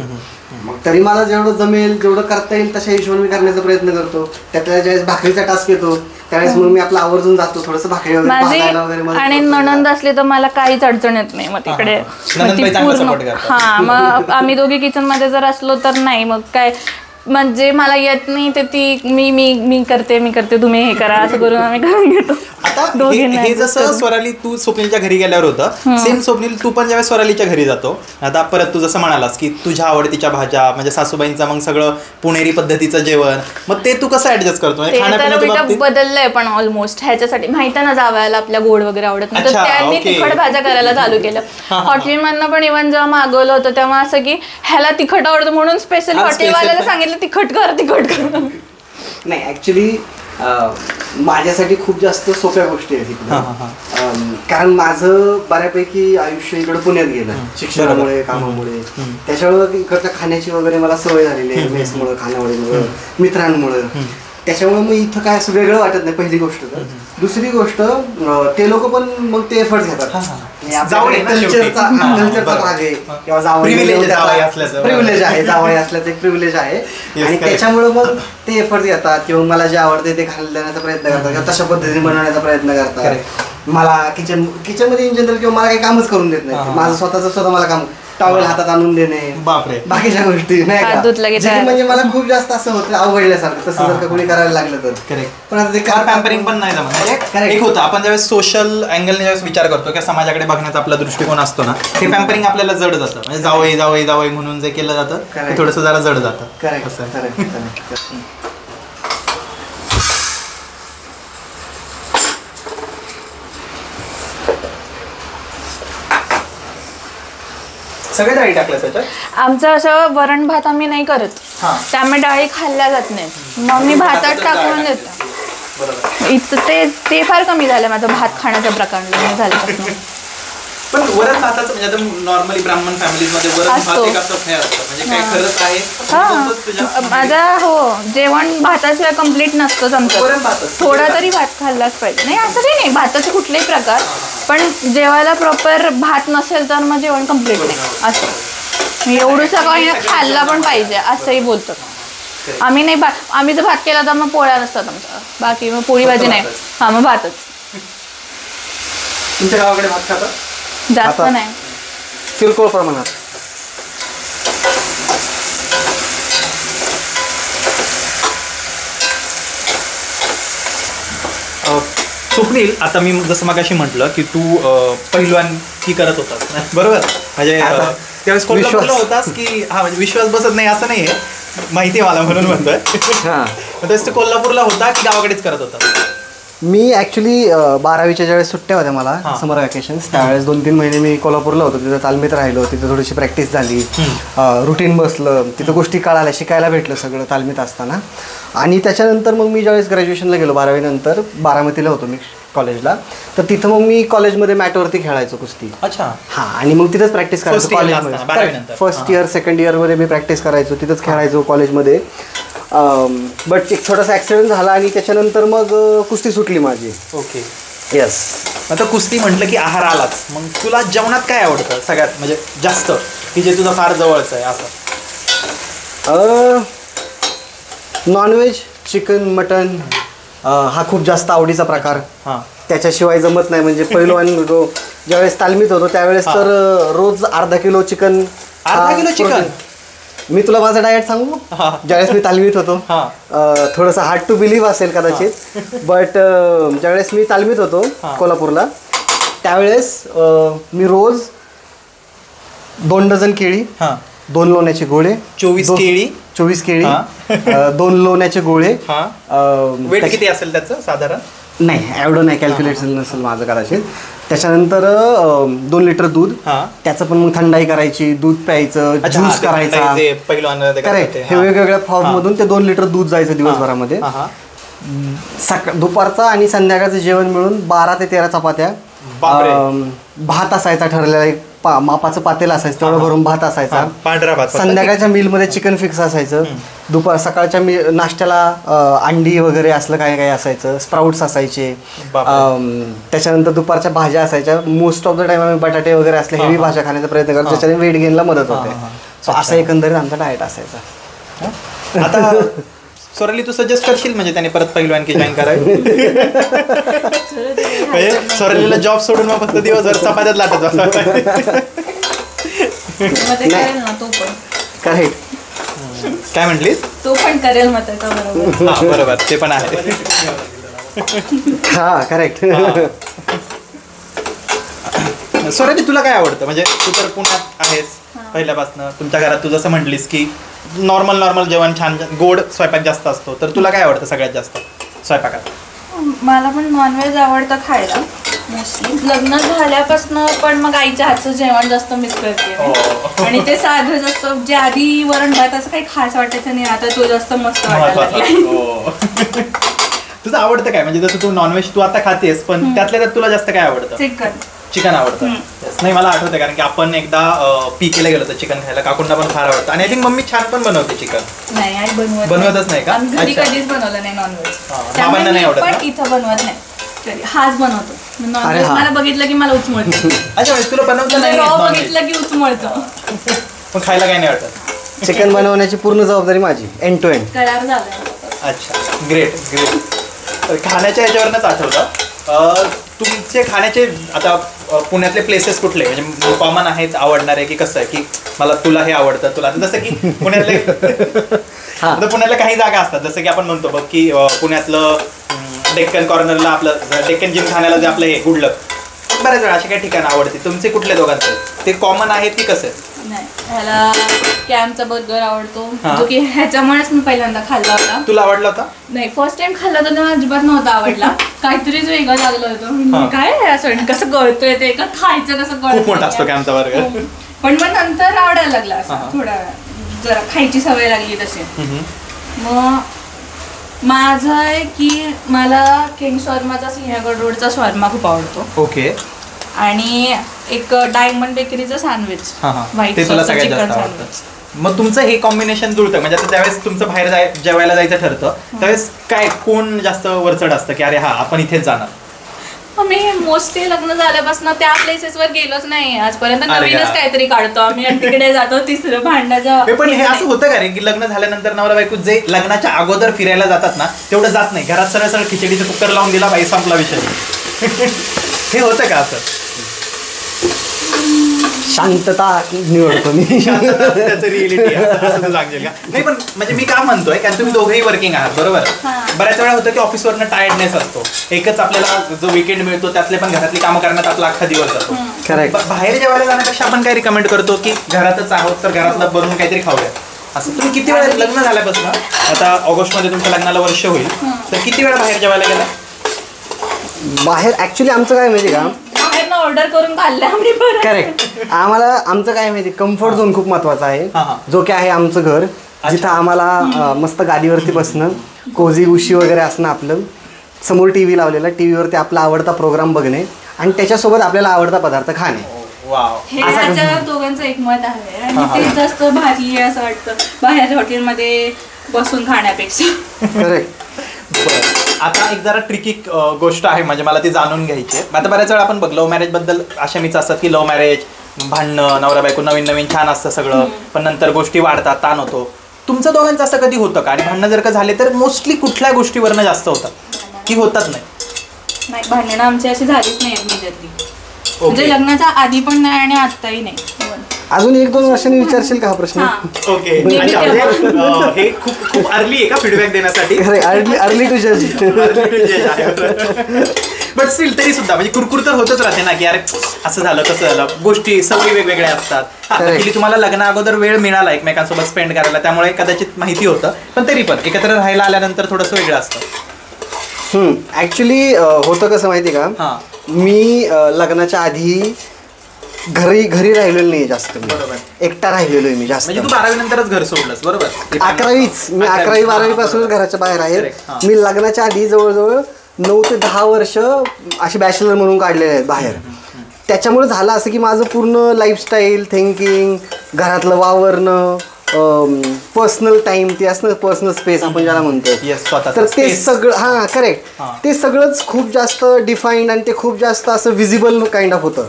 मग तरी मला जेवढं जमेल जेवढं करता येईल तशा हिशोबाने मी करण्याचा प्रयत्न करतो. त्यातल्या ज्यावेळेस भाकरीचा टास्क येतो त्यावेळेस मग मी आपला आवर्जून जातो, थोडंसं भाकरी वगैरे. आणि नणंद असली तर मला काहीच अडचण येत नाही. मग तिकडे मग आम्ही दोघे किचन मध्ये जर असलो तर नाही मग काय, म्हणजे मला येत नाही तर ती मी करते तुम्ही हे करा असं करून आम्ही करून घेतो. आता हे जसं स्वराली तू स्वप्नीलच्या घरी गेल्यावर होतं, सेम स्वप्नील तू पण ज्यावेळेस स्वरालीच्या घरी जातो. आता परत तू जसं म्हणालास की तुझ्या आवडतीच्या भाज्या, म्हणजे सासूबाईंचा मग सगळं पुणेरी पद्धतीचं जेवण, मग ते तू कसं ऍडजस्ट करतो? बदललंय पण ऑलमोस्ट ह्याच्यासाठी माहिती आहे ना, जावयाला आपल्या गोड वगैरे आवडत नाही, तर त्यांनी तिखट भाज्या करायला चालू केलं. हॉटेलमधनं पण इव्हन जेव्हा मागवलं होतं तेव्हा असं की ह्याला तिखट आवडतं म्हणून स्पेशली हॉटेलवाल्याला सांगितलं तिखट कर. नाही ऍक्च्युली माझ्यासाठी खूप जास्त सोप्या गोष्टी आहेत इकडे, कारण माझं बऱ्यापैकी आयुष्य इकडे पुण्यात गेलं शिक्षणामुळे, कामामुळे. त्याच्यामुळे इकडच्या खाण्याची वगैरे मला सवय झालेली आहे, मेसमुळे, खानावळीमुळे, मित्रांमुळे. त्याच्यामुळे मग इथं काय असं वेगळं वाटत नाही, पहिली गोष्ट. तर दुसरी गोष्ट, ते लोक पण मग ते एफर्ट्स घेतात. कल्चरचा भाग आहे किंवा प्रिव्हिलेज आहे, जावई असल्याचं एक प्रिव्हिलेज आहे. आणि त्याच्यामुळे मग ते एफर्ट्स घेतात किंवा मला जे आवडते ते खायला देण्याचा प्रयत्न करतात किंवा तशा पद्धतीने बनवण्याचा प्रयत्न करतात. मला किचनमध्ये इन जनरल किंवा मला काही कामच करून देत नाही. माझं स्वतः मला काम, टॉवेल हातात आणून देणे, बाकीच्या गोष्टी नाही का, म्हणजे मला खूप जास्त असं होतं अवघडल्यासारखं. तसं जर का कोणी करायला लागलं तर. पण आता ते पॅम्परिंग पण नाही जमत. एक होतं आपण ज्यावेळेस सोशल अँगलने ज्यावेळेस विचार करतो किंवा समाजाकडे बघण्याचा आपला दृष्टिकोन असतो ना, हे पॅम्परिंग आपल्याला जड जातं. म्हणजे जावई म्हणून जे केलं जातं ते थोडंसं जरा जड जातं. सगळे डाळी टाकल्या त्याच्यात? आमचं असं वरण भात आम्ही नाही करत, त्यामुळे डाळी खाल्ल्या जात नाही. मग मी भातात टाकून देतो. ते फार कमी झालं माझं भात खाण्याचा प्रकार झालं. पण वरण भाताचं म्हणजे आता नॉर्मली ब्राह्मण फॅमिलीमध्ये वरण भात एक असं हे असतं, म्हणजे काय खरंच आहे माझा. हो, जेवण भाताशिवाय कम्प्लीट नसतंच आमचं. थोडा तरी भात खाल्लाच पाहिजे. नाही असं काही नाही, भाताचे कुठलेही प्रकार, पण जेवायला प्रॉपर भात नसेल तर मग जेवण कम्प्लीट नाही असं. एवढंसं काही खाल्ला पण पाहिजे असंही बोलतो आम्ही. नाही आम्ही जर भात केला तर मग पोळ्या नसतात आमच्या, बाकी मग पोळी भाजी नाही. मग भातच. तुमच्या गावाकडे भात खातात? जास्त नाही, किरकोळ प्रमाणात. स्वप्नील, आता मी जसं मगाशी म्हटलं की तू पहिलवानकी करत होतास बरोबर, म्हणजे त्यावेळेस कोल्हापूरला होतास की म्हणजे विश्वास बसत नाही असं नाही आहे, माहिती आहे मला म्हणून म्हणतोय. त्यावेळेस तू कोल्हापूरला होता की गावाकडेच करत होता? मी ॲक्च्युली 12वीच्या ज्यावेळेस सुट्ट्या होत्या मला, समर वॅकेशन्स, त्यावेळेस 2-3 महिने मी कोल्हापूरला होतो. तिथं तालमीत राहिलो, तिथं थोडीशी प्रॅक्टिस झाली, रुटीन बसलं, तिथं गोष्टी कळाल्या, शिकायला भेटलं सगळं तालमीत असताना. आणि त्याच्यानंतर मग मी ज्यावेळेस ग्रॅज्युएशनला गेलो 12वीनंतर, बारामतीला होतो मी कॉलेजला, तर तिथं मग मी कॉलेजमध्ये मॅटवरती खेळायचो कुस्ती. अच्छा. हां, आणि मग तिथंच प्रॅक्टिस करायचो कॉलेजमध्ये. फर्स्ट इयर सेकंड इयरमध्ये मी प्रॅक्टिस करायचो, तिथंच खेळायचो कॉलेजमध्ये. बट एक छोटासा ॲक्सिडेंट झाला आणि त्याच्यानंतर मग कुस्ती सुटली माझी. ओके. येस. आता कुस्ती म्हटलं की आहार आलाच, मग तुला जेवणात काय आवडतं सगळ्यात म्हणजे जास्त, की जे तुझं फार जवळचं आहे असं? नॉनव्हेज, चिकन, मटन हा खूप जास्त आवडीचा प्रकार. त्याच्याशिवाय जमत नाही. म्हणजे पहिलवान ज्यावेळेस तालमीत होतो त्यावेळेस तर रोज अर्धा किलो चिकन. मी तुला माझा डाएट सांगू. ज्यावेळेस मी तालमीत होतो, थोडंसं हार्ड टू बिलीव्ह असेल कदाचित, बट ज्यावेळेस मी तालमीत होतो कोल्हापूरला त्यावेळेस मी रोज 2 डझन केळी, 2 लोण्याचे गोळे, 24 केळी 2 लोण्याचे गोळे. वेट किती असेल त्याचं साधारण? नाही एवढं नाही कॅल्क्युलेशन नसेल माझं कदाचित. त्याच्यानंतर 2 लिटर दूध, त्याचं पण मग थंडाई करायची, दूध प्यायचं, ज्यूस करायचा. करेक्ट. हे वेगवेगळ्या फॉर्म मधून ते 2 लिटर दूध जायचं दिवसभरामध्ये. दुपारचा आणि संध्याकाळचं जेवण मिळून 12 ते 13 चपात्या. भात असायचा ठरलेला, एक मापाचं पातेल असायचं, तेवढं भरून भात असायचा. पांढरा भात. संध्याकाळच्या मीलमध्ये चिकन फिक्स असायचं. सकाळच्या नाश्त्याला अंडी वगैरे असलं काही काही असायचं, स्प्राउट्स असायचे. त्याच्यानंतर दुपारच्या भाज्या असायच्या. मोस्ट ऑफ द टाइम आम्ही बटाटे वगैरे असले हेवी भाज्या खाण्याचा प्रयत्न करतो, त्याच्याने वेट गेनला मदत होते. सो असं एकंदरीत आमचा डाएट असायचा. आता स्वराली तू सजेस्ट करशील म्हणजे त्याने परत पहिलवानकी जॉईन करावी? म्हणजे स्वरालीला जॉब सोडून मग फक्त दिवसभर चपात्यात लाटत बसा. करेक्ट. काय म्हटलीस? तो पण करेल मग त्याचा बरोबर. बरोबर, ते पण आहे. करेक्ट. स्वराली तुला काय आवडतं? म्हणजे तू तर पुण्यात आहेस पहिल्यापासून, तुमच्या घरात तू जसं म्हटलीस की नॉर्मल जेवण, छान गोड स्वयंपाक जास्त असतो, तर तुला काय आवडतं सगळ्यात जास्त स्वयंपाकात? मला पण नॉनव्हेज आवडतं खायला मोस्टली. लग्न झाल्यापासून पण मग आईच्या हातचं जेवण जास्त मिस करते. आणि ते साधं जास्त, जे आधी वरण भात असं काही खास वाटायचं नाही, आता तो जास्त मस्त वाटायला. तुझं आवडतं काय? म्हणजे जसं तू नॉनव्हेज तू आता खातेस, पण त्यातल्या त्यात तुला जास्त काय आवडतं? चिकन आवडतं. नाही मला आठवतं कारण की आपण एकदा पीकेला गेलो होतो चिकन खायला, काकूंना पण फार आवडतं. आणि आय थिंक मम्मी छान पण बनवते चिकन. नाही आई बनवतच नाही का? घरी कधीच बनवलं नाही नॉनव्हेज. बाबांना नाही आवडत. पण इथं बनवत नाही, हाच बनवतो नॉनव्हेज. मला बघितलं की मला उचमळतं. अच्छा, तुला बनवतं नाही? बघितलं की उचमळतं. पण खायला काय नाही वाटत? चिकन बनवण्याची पूर्ण जबाबदारी माझी, एंड टू एंड. करार झालाय. अच्छा, ग्रेट. खाण्याच्या याच्यावरच आठवतं, तुमचे खाण्याचे आता पुण्यातले प्लेसेस कुठले म्हणजे कॉमन आहेत आवडणारे, की कसं आहे की मला तुला हे आवडतं, तुला जसं की पुण्यातले पुण्यातल्या काही जागा असतात, जसं की आपण म्हणतो बघ की पुण्यातलं डेक्कन कॉर्नरला आपलं डेक्कन जिम खाण्याला जे आपलं हे गुडलक, बऱ्याच वेळा असे काही ठिकाण आवडते. तुमचे कुठले दोघांचे ते कॉमन आहेत की कसं? नाही, ह्याला कॅम्पचा बर्गर आवडतो, जो की ह्याच्यामुळेच मी पहिल्यांदा खाल्ला होता. तुला आवडला होता? नाही, फर्स्ट टाइम खाल्ला होता तेव्हा अजिबात नव्हता आवडला. काहीतरीच वेगळं लागलं होतं. काय असं कसं कळतोय ते, का खायचं कसं कळत. खूप मोठा असतो कॅम्पचा बर्गर. पण मग नंतर आवडायला लागला, असं थोडा जरा खायची सवय लागली तशी. मग माझं आहे की मला किंग शॉर्माचा सिंहगड रोडचा शॉर्मा खूप आवडतो. ओके. आणि एक डायमंड बेकरीचं सँडविच, ते तुला सगळ्यात जास्त आवडतं. मग तुमचं हे कॉम्बिनेशन जुळतं म्हणजे आता ज्यावेळेस तुमचं बाहेर जेवायला जायचं ठरतं त्यावेळेस काय कोण जास्त वरचढ असतं की अरे हा आपण इथेच जाणार? मी मोस्टली लग्न झाल्यापासून त्या प्लेसेसवर गेलोच नाही आजपर्यंत. नवीनच काहीतरी काढतो आम्ही आणि तिकडे जातो तिसरं भांडाचं. पण हे असं होतं का रे की लग्न झाल्यानंतर नवरा बायको जे लग्नाच्या अगोदर फिरायला जातात ना तेवढं जात नाही, घरात सरळ सरळ खिचडीचं कुकर लावून दिला बाई संपला विषय. हे होतं का असं? शांतता निवडतो मी. त्याचं रिएलिटी सांगेल का? नाही पण म्हणजे मी काय म्हणतोय कारण तुम्ही दोघेही वर्किंग आहात बरोबर. बऱ्याच वेळा होतं की ऑफिसवरनं टायर्डनेस असतो, एकच आपल्याला जो वीकेंड मिळतो त्यातले पण घरातली कामं करण्यात आपला अख्खा दिवस जातो. बाहेर जेवायला जाण्यापेक्षा आपण काय रिकमेंड करतो की घरातच आहोत तर घरातलं बनवून काहीतरी खाऊया असं. तुम्ही किती वेळा लग्न झाल्यापासून आता ऑगस्टमध्ये तुमच्या लग्नाला वर्ष होईल तर किती वेळा बाहेर जेवायला गेला? बाहेर ऍक्च्युली आमचं काय माहिती का, ऑर्डर करून खाल्लं आम्ही. करेक्ट. आम्हाला आमचं काय माहिती, कम्फर्ट झोन खूप महत्वाचा आहे, जो की आहे आमचं घर, जिथं आम्हाला मस्त गादीवरती बसणं, कोझी उशी वगैरे असणं, आपलं समोर टीव्ही लावलेला, टीव्हीवरती आपला आवडता प्रोग्राम बघणे आणि त्याच्यासोबत आपल्याला आवडता पदार्थ खाणे. हे ह्याच्या दोघांचं एकमत आहे आणि ते जास्त भारी आहे असं वाटतं बाहेर हॉटेलमध्ये बसून खाण्यापेक्षा. करेक्ट. आता एक जरा ट्रिकी गोष्ट आहे म्हणजे मला ती जाणून घ्यायची आहे. आता बऱ्याच वेळा आपण बघ लव्ह मॅरेज बद्दल अशा मीच असतात की लव्ह मॅरेज भांडणं, नवरा बायको नवीन नवीन छान असतं सगळं, पण नंतर गोष्टी वाढतात, ताण होतो. तुमचं दोघांचं असं कधी होतं का? आणि भांडणं जर का झाले तर मोस्टली कुठल्या गोष्टीवरनं जास्त होतात की होतात नाही? भांडणं आमची अशी झालीच नाही मेजरली, म्हणजे लग्नाच्या आधी पण नाही आणि आत्ताही नाही. अजून 1-2 वर्षांनी विचारशील का हा प्रश्न? ओके, हे खूप अर्ली आहे का फीडबॅक देण्यासाठी? अर्ली टू जज. बट स्टील तरी सुद्धा म्हणजे कुरकुर तर होतच राहते ना की यार असं झालं तसं झालं, गोष्टी सवयी वेगवेगळ्या असतात. ऍक्च्युली तुम्हाला लग्ना अगोदर वेळ मिळाला एकमेकांसोबत स्पेंड करायला, त्यामुळे कदाचित माहिती होतं, पण तरी पण एकत्र राहायला आल्यानंतर थोडंसं वेगळं असतं. ऍक्च्युली होतं कसं माहिती का, मी लग्नाच्या आधी घरी राहिलेलो नाही जास्त. बरोबर. एकटा राहिलेलो आहे मी जास्त. म्हणजे तू 12वी नंतरच घर सोडलंस? बरोबर. 11वीच मी 11वी-12वी पासूनच घराच्या बाहेर आहे. मी लग्नाच्या आधी जवळजवळ 9 ते 10 वर्ष असे बॅचलर म्हणून काढलेले आहेत बाहेर. त्याच्यामुळे झालं असं की माझं पूर्ण लाईफस्टाईल, थिंकिंग, घरातलं वावरणं, पर्सनल टाइम, ते असणं पर्सनल स्पेस आपण ज्याला म्हणतो, तर ते सगळं करेक्ट, ते सगळंच खूप जास्त डिफाईन्ड आणि ते खूप जास्त असं विजिबल काइंड ऑफ होतं.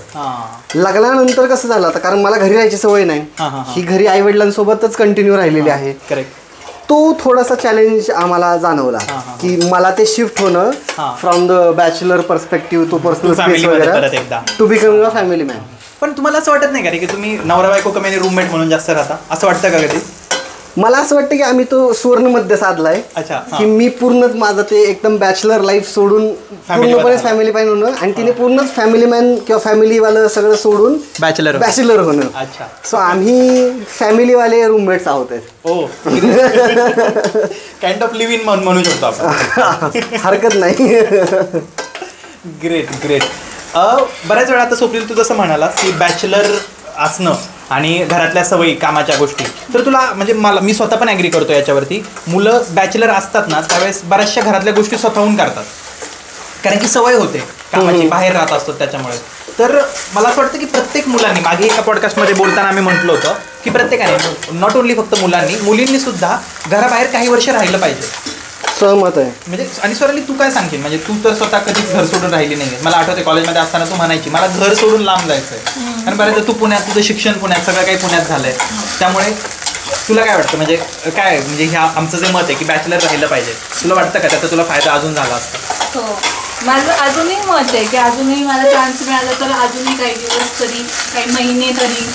लग्नानंतर कसं झालं आता, कारण मला घरी राहायची सवय नाही, ही घरी आईवडिलांसोबतच कंटिन्यू राहिलेली आहे. करेक्ट. तो थोडासा चॅलेंज आम्हाला जाणवला की मला ते शिफ्ट होणं from the bachelor perspective to personal space वगैरे to become a family man. पण तुम्हाला असं वाटत नाही का रे की तुम्ही नवरा बायको कमी रूममेट म्हणून जास्त राहता, असं वाटतं का कधी? मला असं वाटतं की आम्ही तो सुवर्ण मध्य साधलाय. अच्छा. की मी पूर्णच माझं ते एकदम बॅचलर लाईफ सोडून पूर्णपणे फॅमिली मॅन होणं, आणि तिने पूर्णच फॅमिली मॅन किंवा फॅमिलीवालं सगळं सोडून बॅचलर होणं. अच्छा. सो आम्ही फॅमिलीवाले रूममेट्स आहोत. ओ, काइंड ऑफ लिव्ह इन म्हणू शकतो आपण. हरकत नाही. ग्रेट. बऱ्याच वेळा आता स्वप्नील तू जसं म्हणालास की बॅचलर असणं आणि घरातल्या सवयी, कामाच्या गोष्टी, तर तुला म्हणजे मी स्वतः पण ॲग्री करतो याच्यावरती. मुलं बॅचलर असतात ना त्यावेळेस बऱ्याचशा घरातल्या गोष्टी स्वतःहून करतात, कारण की सवय होते कामाची, बाहेर राहत असतो त्याच्यामुळे. तर मला असं वाटतं की प्रत्येक मुलांनी, मागे एका पॉडकास्टमध्ये बोलताना आम्ही म्हटलं होतं की प्रत्येकाने, नॉट ओन्ली फक्त मुलांनी, मुलींनी सुद्धा घराबाहेर काही वर्ष राहिलं पाहिजे. सहमत आहे. म्हणजे आणि स्वराली तू काय सांगशील, म्हणजे तू तर स्वतः कधीच घर सोडून राहिली नाही. मला आठवते कॉलेजमध्ये असताना तू म्हणायची मला घर सोडून लांब जायचं आहे, आणि बऱ्याचदा तू पुण्यात, तुझं शिक्षण पुण्यात, सगळं काही पुण्यात झालंय. त्यामुळे तुला काय वाटतं, म्हणजे काय, म्हणजे ह्या आमचं जे मत आहे की बॅचलर राहिलं पाहिजे, तुला वाटतं का त्याचा तुला फायदा अजून झाला असता? हो, माझं अजूनही मत आहे की अजूनही मला चान्स मिळाला तर अजूनही काही दिवस तरी, काही महिने तरी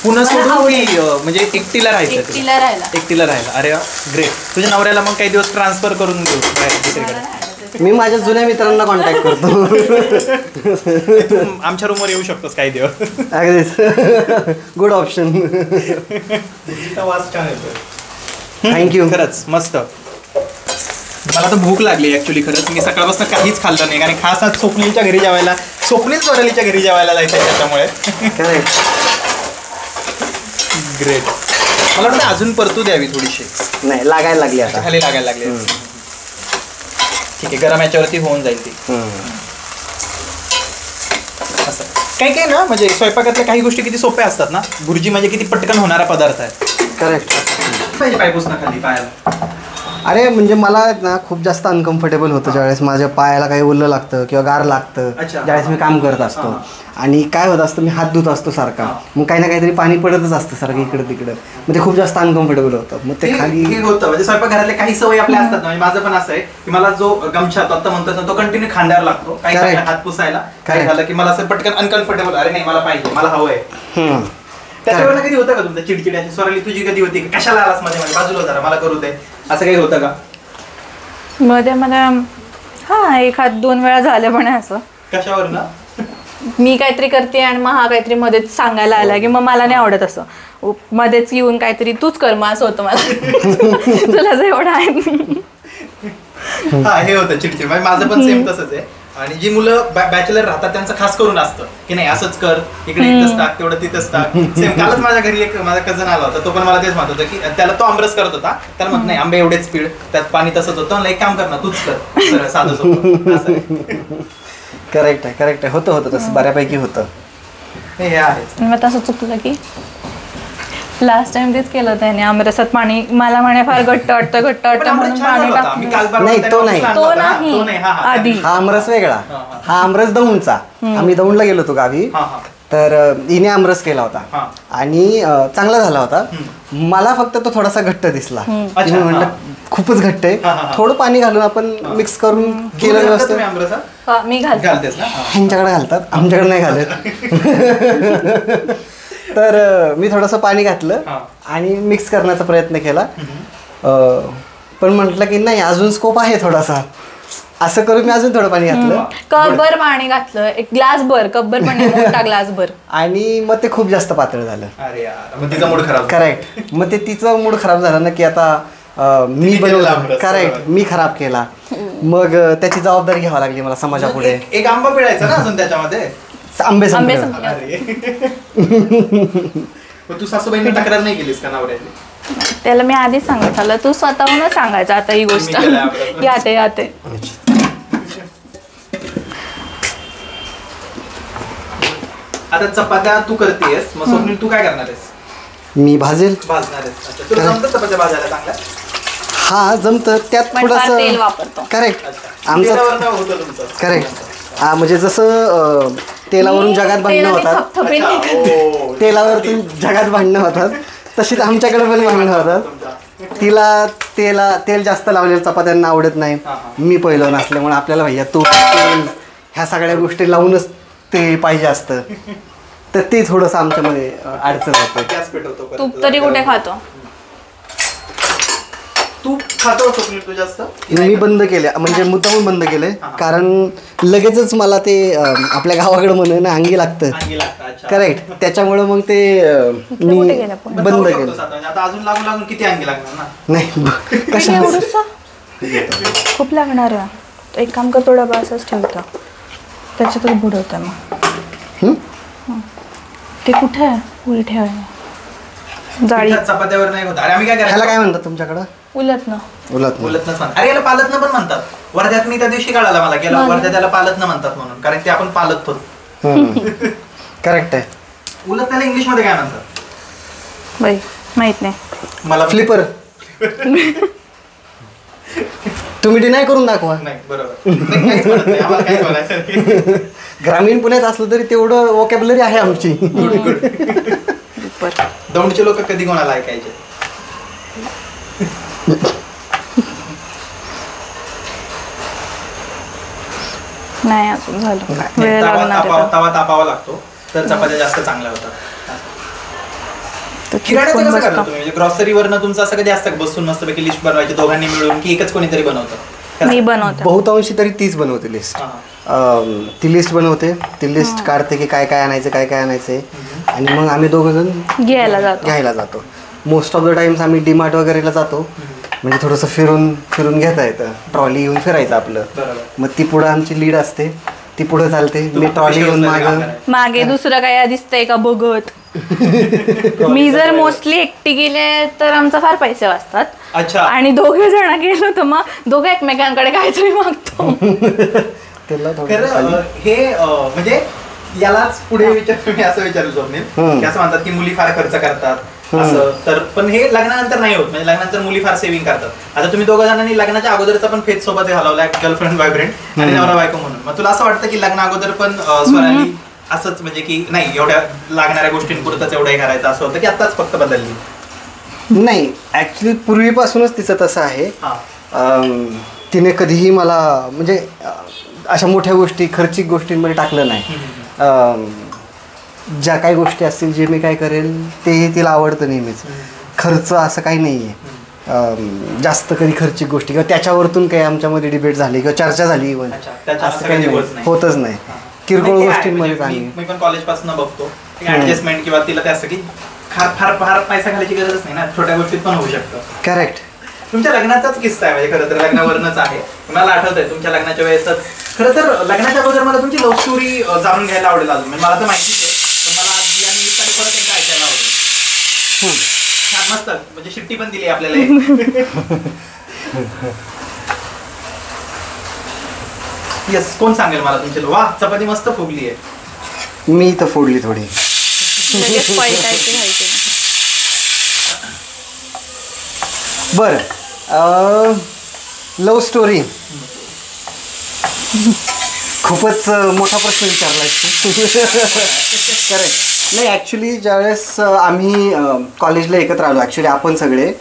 पुन्हा सोडून की म्हणजे एकटीला राहायचं? एकटीला राहायला. अरे ग्रेट. तुझ्या नवऱ्याला मग काही दिवस ट्रान्सफर करून देऊ दुसरीकडे? मी माझ्या जुन्या मित्रांना कॉन्टॅक्ट करतो. तू आमच्या रूमवर येऊ शकतोस काही दिवस. अगदीच गुड ऑप्शन. वास छान येतो. थँक्यू. खरंच मस्त. मला तर भूक लागली ऍक्च्युली. खरंच मी सकाळपासून काहीच खाल्लं नाही, कारण खास आज स्वप्नीलच्या घरी जेवायला, स्वरालीच्या घरी जेवायला जायचं आहे त्याच्यामुळे. ग्रेट. मला वाटतं अजून परतू द्यावी थोडीशी. नाही, लागायला लागली आता, खाली लागायला लागली. ठीक आहे, गरम याच्यावरती होऊन जाईल ती. असं काही ना, म्हणजे स्वयंपाकातल्या काही गोष्टी किती सोप्या असतात ना. भुर्जी म्हणजे किती पटकन होणारा पदार्थ आहे. करेक्ट. पाहिजे पायपूस ना खाली पायाला. अरे म्हणजे मला ना खूप जास्त अनकम्फर्टेबल होतं ज्यावेळेस माझ्या पायाला काही ओलं लागतं किंवा गार लागतं ज्यावेळेस मी काम करत असतो. आणि काय होत असतं, मी हात धुत असतो सारखा, मग काही ना काहीतरी पाणी पडतच असतं सारखं इकडं तिकडं, मग ते खूप जास्त अनकम्फर्टेबल होतं. मग ते खाली होतं. म्हणजे स्वयंपाकघरातले काही सवयी आपल्या असतात ना. माझं पण असं आहे की मला जो गमछा आता म्हणतात तो कंटिन्यू खांद्यावर लागतो, काही हात पुसायला. काय झालं की मला असं पटकन अनकम्फर्टेबल, अरे नाही मला पाहिजे, मला हवंय. त्याच्यावर कधी होतं का तुमचं चिडचिड? स्वराली तुझी कधी होती की कशाला आलास माझ्या बाजूला जरा मला करू दे, असं काही होतं का? मध्ये हा 1-2 वेळा झालं पण असं. कशावर ना? मी काहीतरी करते आणि मग हा काहीतरी मध्येच सांगायला आला की मग मला नाही आवडत असं, मध्येच येऊन काहीतरी तूच कर, मग असं होतं मला. तुला जर एवढं आहे. हा, हे होतं चिडचिड. माझं पण सेम तसंच आहे. आणि जी मुलं बॅचलर राहतात त्यांचं खास करून असतं की नाही असंच कर, इकडे इथंच टाक, तेवढं तिथंच टाक. सेम कालच माझ्या घरी एक माझा कझन आला होता, तो पण मला तेच म्हणत होता की त्याला तो आमरस करत होता, त्याला मग नाही आंबे एवढेच पीड, त्यात पाणी तसंच होतं. मला एक काम कर ना, तूच कर, साधं सोपं. करेक्ट आहे. होतं तसं बऱ्यापैकी होतं. हे आहे. मग तसं चुकलं की लास्ट टाइम तेच केलं होतं त्याने, आमरसात पाणी, मला म्हणे फार घट्ट वाटतं म्हणून पाणी टाकलं. नाही, तो नाही आधी. हा आमरस वेगळा, हा आमरस दौंडचा. आम्ही दौंडला गेलो होतो गावी, तर हिने आमरस केला होता आणि चांगला झाला होता. मला फक्त तो थोडासा घट्ट दिसला. मी म्हटलं खूपच घट्ट आहे, थोडं पाणी घालून आपण मिक्स करून केलं व्यवस्थित. मी घालते, ह्यांच्याकडे घालतात, आमच्याकडे नाही घालत. तर मी थोडंसं पाणी घातलं आणि मिक्स करण्याचा प्रयत्न केला, पण म्हटलं की नाही अजून स्कोप आहे थोडासा, असं करून मी अजून थोडं पाणी घातलं, कपभर पाणी घातलं, एक ग्लास भर, कपभर पाणी, मोठा ग्लास भर, आणि मग ते खूप जास्त पातळ झालं. तिचा मूड खराब. करेक्ट. मग ते तिचं मूड खराब झाला ना की आता मी बनवलं, करेक्ट, मी खराब केला. मग त्याची जबाबदारी घ्यावी लागली मला समाजापुढे. एक आंबा पिळायचा ना अजून त्याच्यामध्ये, आंबे संपले. तू सासूबाईंनी तक्रार नाही केलीस का नवऱ्याची? त्याला मी आधीच सांगितलं, तू स्वतःहूनच सांगायचं आता ही गोष्ट. याते आता चपात्या तू करतेस, मग स्वप्नील तू काय करणार आहेस? मी भाजणार आहेस. तुला जमतं चपात्या भाजायला चांगल्या? हा जमतं, त्यात थोडंसं तेल वापरतो. करेक्ट. आमचं होतं तुमचं. करेक्ट. हा म्हणजे जसं तेलावरून जगात भांडणं होतात, तेलावरतून जगात भांडणं होतात, तशीच आमच्याकडे पण भांडणं होतात. तिला तेल जास्त लावलेलं चपात्यांना आवडत नाही. मी पहिलं नसल्यामुळे आपल्याला भैया तूप, तेल ह्या सगळ्या गोष्टी लावूनच ते पाहिजे असतं. तर ते थोडंसं आमच्यामध्ये अडचण होतं. तूप तरी कुठे खातो? तूप खातो स्वप्नील तू जास्त? मी बंद केले, म्हणजे मुद्दामून बंद केले, कारण लगेचच मला ते आपल्या गावाकडे म्हणे ना अंगी लागतं. करेक्ट. त्याच्यामुळं मग ते मी बंद केलं. आता अजून लागून किती अंगी लागणार ना? नाही कशा खूप लागणार आहे. एक काम कर, तो डबा असंच ठेवतो, त्याच्यातच बुडवतं. मग ते कुठे आहे? पुढे ठेवायला जाळी. चपात्यावर नाही होत. अरे आम्ही काय करायचं? काय म्हणतात तुमच्याकडं? उलटणं म्हणतात. अरे याला पालतनं पण म्हणतात. वर्ध्यात मी त्या दिवशी कळाला मला गेला, वर्ध्यात त्याला पालतनं म्हणतात म्हणून, कारण ते आपण पालत होतो. करेक्ट आहे. उलटण्याला इंग्लिश मध्ये काय म्हणतात बाई माहित नाही मला. फ्लिपर. तुम्ही डिनाय करून दाखवा. नाही बरोबर. ग्रामीण पुण्यात असलं तरी तेवढं वोकॅब्युलरी आहे आमची. दौंडचे लोक कधी कोणाला ऐकायचे? नाही अजून झालं, वेळ लागणार. तवा तापावा लागतो तर चपात्या जास्त चांगल्या होतात. किराण्याचं कसं करता तुम्ही? म्हणजे ग्रॉसरीवरनं तुमचं असं कधी असतं बसून मस्तपैकी लिस्ट बनवायची दोघांनी मिळून, की एकच कोणीतरी बनवतं? मी बनवते. बहुतांशी तरी तीच बनवते लिस्ट. ती लिस्ट बनवते, ती लिस्ट काढते की काय काय आणायचं, काय काय आणायचंय, आणि मग आम्ही दोघं जण घ्यायला जातो. मोस्ट ऑफ द टाइम्स आम्ही डीमार्ट वगैरेला जातो, म्हणजे थोडंसं फिरून घेता येतं. ट्रॉली घेऊन फिरायचं आपलं. मग ती पुढं आमची लीड असते, ती पुढे चालते, मी ट्रॉली घेऊन मागे दुसरं काय दिसतंय का बघत. मी जर मोस्टली एकटी गेले तर आमचा फार पैसे वाचतात. अच्छा. आणि दोघे जण गेलो तर मग दोघं एकमेकांकडे काहीतरी मागतो. हे म्हणजे यालाच पुढे मी असं विचारलं स्वप्नील, की असं म्हणतात की मुली फार खर्च करतात असं, तर पण हे लग्नानंतर नाही होत. म्हणजे लग्नानंतर मुली फार सेव्हिंग करतात. आता तुम्ही दोघं जणांनी लग्नाच्या अगोदरचा पण फेज सोबत घालवलाय, गर्लफ्रेंड बॉयफ्रेंड आणि नवरा बायको म्हणून. मग तुला असं वाटतं की लग्न अगोदर पण स्वराली असंच, म्हणजे की नाही एवढ्या लागणाऱ्या गोष्टींपुरतच एवढंही करायचं असं होतं, की आताच फक्त बदलली? नाही, ऍक्च्युली पूर्वीपासूनच तिचं तसं आहे. तिने कधीही मला म्हणजे अशा मोठ्या गोष्टी, खर्चिक गोष्टींमध्ये टाकलं नाही. ज्या काही गोष्टी असतील, जे मी काय करेल ते तिला आवडतं नेहमीच. खर्च असं काही नाही आहे जास्त, कधी खर्चिक गोष्टी किंवा त्याच्यावरतून काही आमच्यामध्ये डिबेट झाली किंवा चर्चा झाली इव्हन असं काही होतच नाही. किरकोळ गोष्टींमध्ये मी पण कॉलेज पासून बघतो ऍडजस्टमेंट किंवा तिला ते असं की फार फार पैसा घालायची गरजच नाही ना, छोट्या गोष्टीत पण होऊ शकतं. करेक्ट. तुमच्या लग्नाचाच किस्सा आहे, म्हणजे खरं तर लग्नावरनच आहे. मला आठवतंय तुमच्या लग्नाच्या वेळेसच, खरं तर लग्नाच्या अगोदर मला तुमची लव्ह स्टोरी जाणून घ्यायला आवडेल अजून. म्हणजे मला तर माहितीच आहे, पण मला आज या निमित्ताने परत एकदा ऐकायला आवडेल. छान मस्त, म्हणजे शिट्टी पण दिली आपल्याला. येस, कोण सांगेल मला तुमची? वा, चपाती मस्त फुगली आहे. मी तर फोडली थोडी. बरं, लव्ह स्टोरी. खूपच मोठा प्रश्न विचारला. करेक्ट. नाही ॲक्च्युली ज्यावेळेस आम्ही कॉलेजला एकत्र आलो ॲक्च्युली आपण सगळे,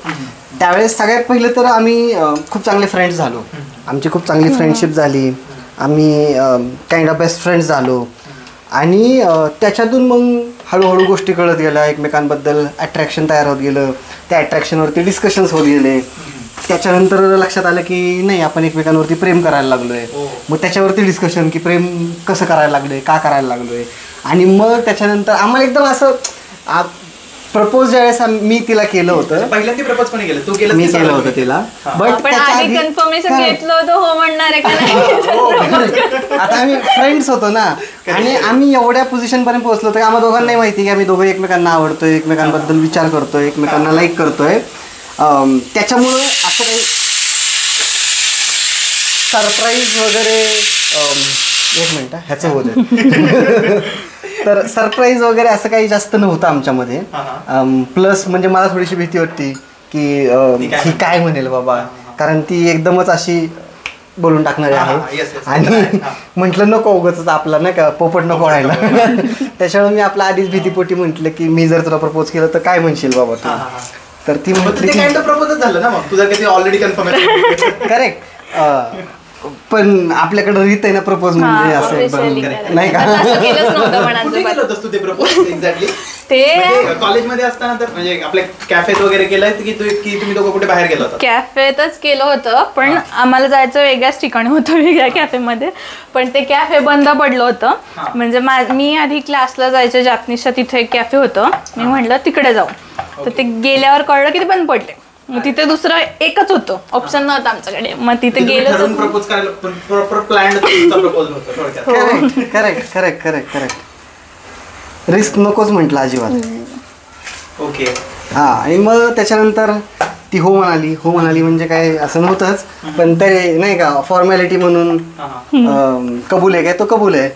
त्यावेळेस सगळ्यात पहिलं तर आम्ही खूप चांगले फ्रेंड्स झालो. आमची खूप चांगली फ्रेंडशिप झाली. आम्ही काइंड ऑफ बेस्ट फ्रेंड्स झालो. आणि त्याच्यातून मग हळूहळू गोष्टी कळत गेल्या, एकमेकांबद्दल अट्रॅक्शन तयार होत गेलं. त्या अट्रॅक्शनवरती डिस्कशन्स होत गेले. त्याच्यानंतर लक्षात आलं की नाही, आपण एकमेकांवरती प्रेम करायला लागलोय. मग त्याच्यावरती डिस्कशन की प्रेम कसं करायला लागलोय, का करायला लागलोय. आणि मग त्याच्यानंतर आम्हाला एकदम असं प्रपोज ज्यावेळेस मी तिला केलं होतं. पहिल्यांदा प्रपोज कोणी केलं? तू केलं? मी केलं होतं तिला. बट कन्फर्मेशन घेतलं होतं हो म्हणणार आहे का नाही. आता आम्ही फ्रेंड्स होतो ना, आणि आम्ही एवढ्या पोझिशन पर्यंत पोहोचलो होतो की आम्हाला दोघांनाही माहिती की आम्ही दोघं एकमेकांना आवडतोय, एकमेकांबद्दल विचार करतोय, एकमेकांना लाईक करतोय. त्याच्यामुळं असं काही सरप्राईज वगैरे, एक मिनिट ह्याचं होतं. तर सरप्राईज वगैरे असं काही जास्त नव्हतं आमच्यामध्ये. प्लस म्हणजे मला थोडीशी भीती वाटते की ही काय म्हणेल बाबा, कारण ती एकदमच अशी बोलून टाकणारी आहे. आणि म्हटलं नको उगाच आपला नाही का पोपट नको व्हायला. त्याच्यामुळे मी आपल्या आधीच भीतीपोटी म्हटलं की मी जर तुला प्रपोज केलं तर काय म्हणशील बाबा तू. तर ती प्रपोजच झालं ना मग तुझं, किती ऑलरेडी कन्फर्म. करेक्ट. पण आपल्याकडे रीत आहे ना प्रपोज म्हणजे असं नाही का. ते कॉलेजमध्ये असताना तर म्हणजे आपल्या कॅफेत वगैरे केलंय की तुम्ही दोघं कुठे बाहेर गेला होता? कॅफेतच केलं होतं, पण आम्हाला जायचं वेगळ्याच ठिकाणी होतं, वेगळ्या कॅफेमध्ये. पण ते कॅफे बंद पडलं होतं. म्हणजे मी आधी क्लासला जायचं जापनीसच्या, तिथे एक कॅफे होतं. मी म्हटलं तिकडे जाऊ. तर ते गेल्यावर कळलं की ते बंद पडले. मग तिथे दुसरं एकच होतं, ऑप्शन नव्हतं आमच्याकडे. मग तिथे गेलो. प्रपोज करायला प्रॉपर प्लॅन प्रपोज होतं. Correct correct correct correct. Risk नकोच म्हटलं अजिबात. ओके. हा. आणि मग त्याच्यानंतर ती हो म्हणाली म्हणजे काय असं नव्हतंच, पण ते नाही का फॉर्मॅलिटी म्हणून कबूल आहे काय, तो कबूल आहे.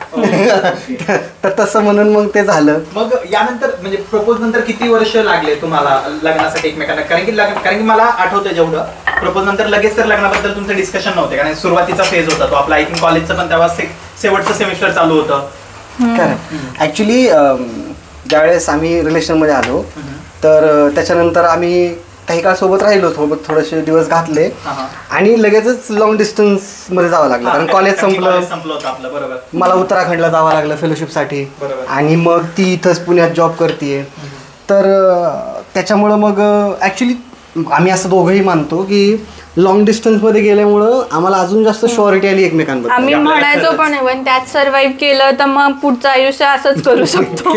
तर तसं म्हणून मग ते झालं. मग यानंतर म्हणजे प्रपोज नंतर किती वर्ष लागले तुम्हाला लग्नासाठी एकमेकांना? कारण की मला आठवतं जेवढं, प्रपोज नंतर लगेच तर लग्नाबद्दल तुमचं डिस्कशन नव्हते, कारण सुरुवातीचा फेज होता तो आपला. आय थिंक कॉलेजचं पण तेव्हा शेवटचं सेमिस्टर चालू होतं. करेक्ट. ऍक्च्युली ज्यावेळेस आम्ही रिलेशनमध्ये आलो तर त्याच्यानंतर आम्ही काही काळ सोबत राहिलो, सोबत थोडेसे दिवस घातले आणि लगेचच लॉंग डिस्टन्स मध्ये जावं लागलं, कारण कॉलेज संपलं होतं आपलं. बरोबर. मला उत्तराखंडला जावं लागलं फेलोशिपसाठी. आणि मग ती इथंच पुण्यात जॉब करते. तर त्याच्यामुळं मग ऍक्च्युली आम्ही असं दोघंही मानतो की लॉंग डिस्टन्स मध्ये गेल्यामुळं आम्हाला अजून जास्त शुअरिटी आली एकमेकांबद्दल. आम्ही म्हणायचो पण पण त्यात सर्व्हाइव्ह केलं तर मग पुढचं आयुष्य असंच करू शकतो.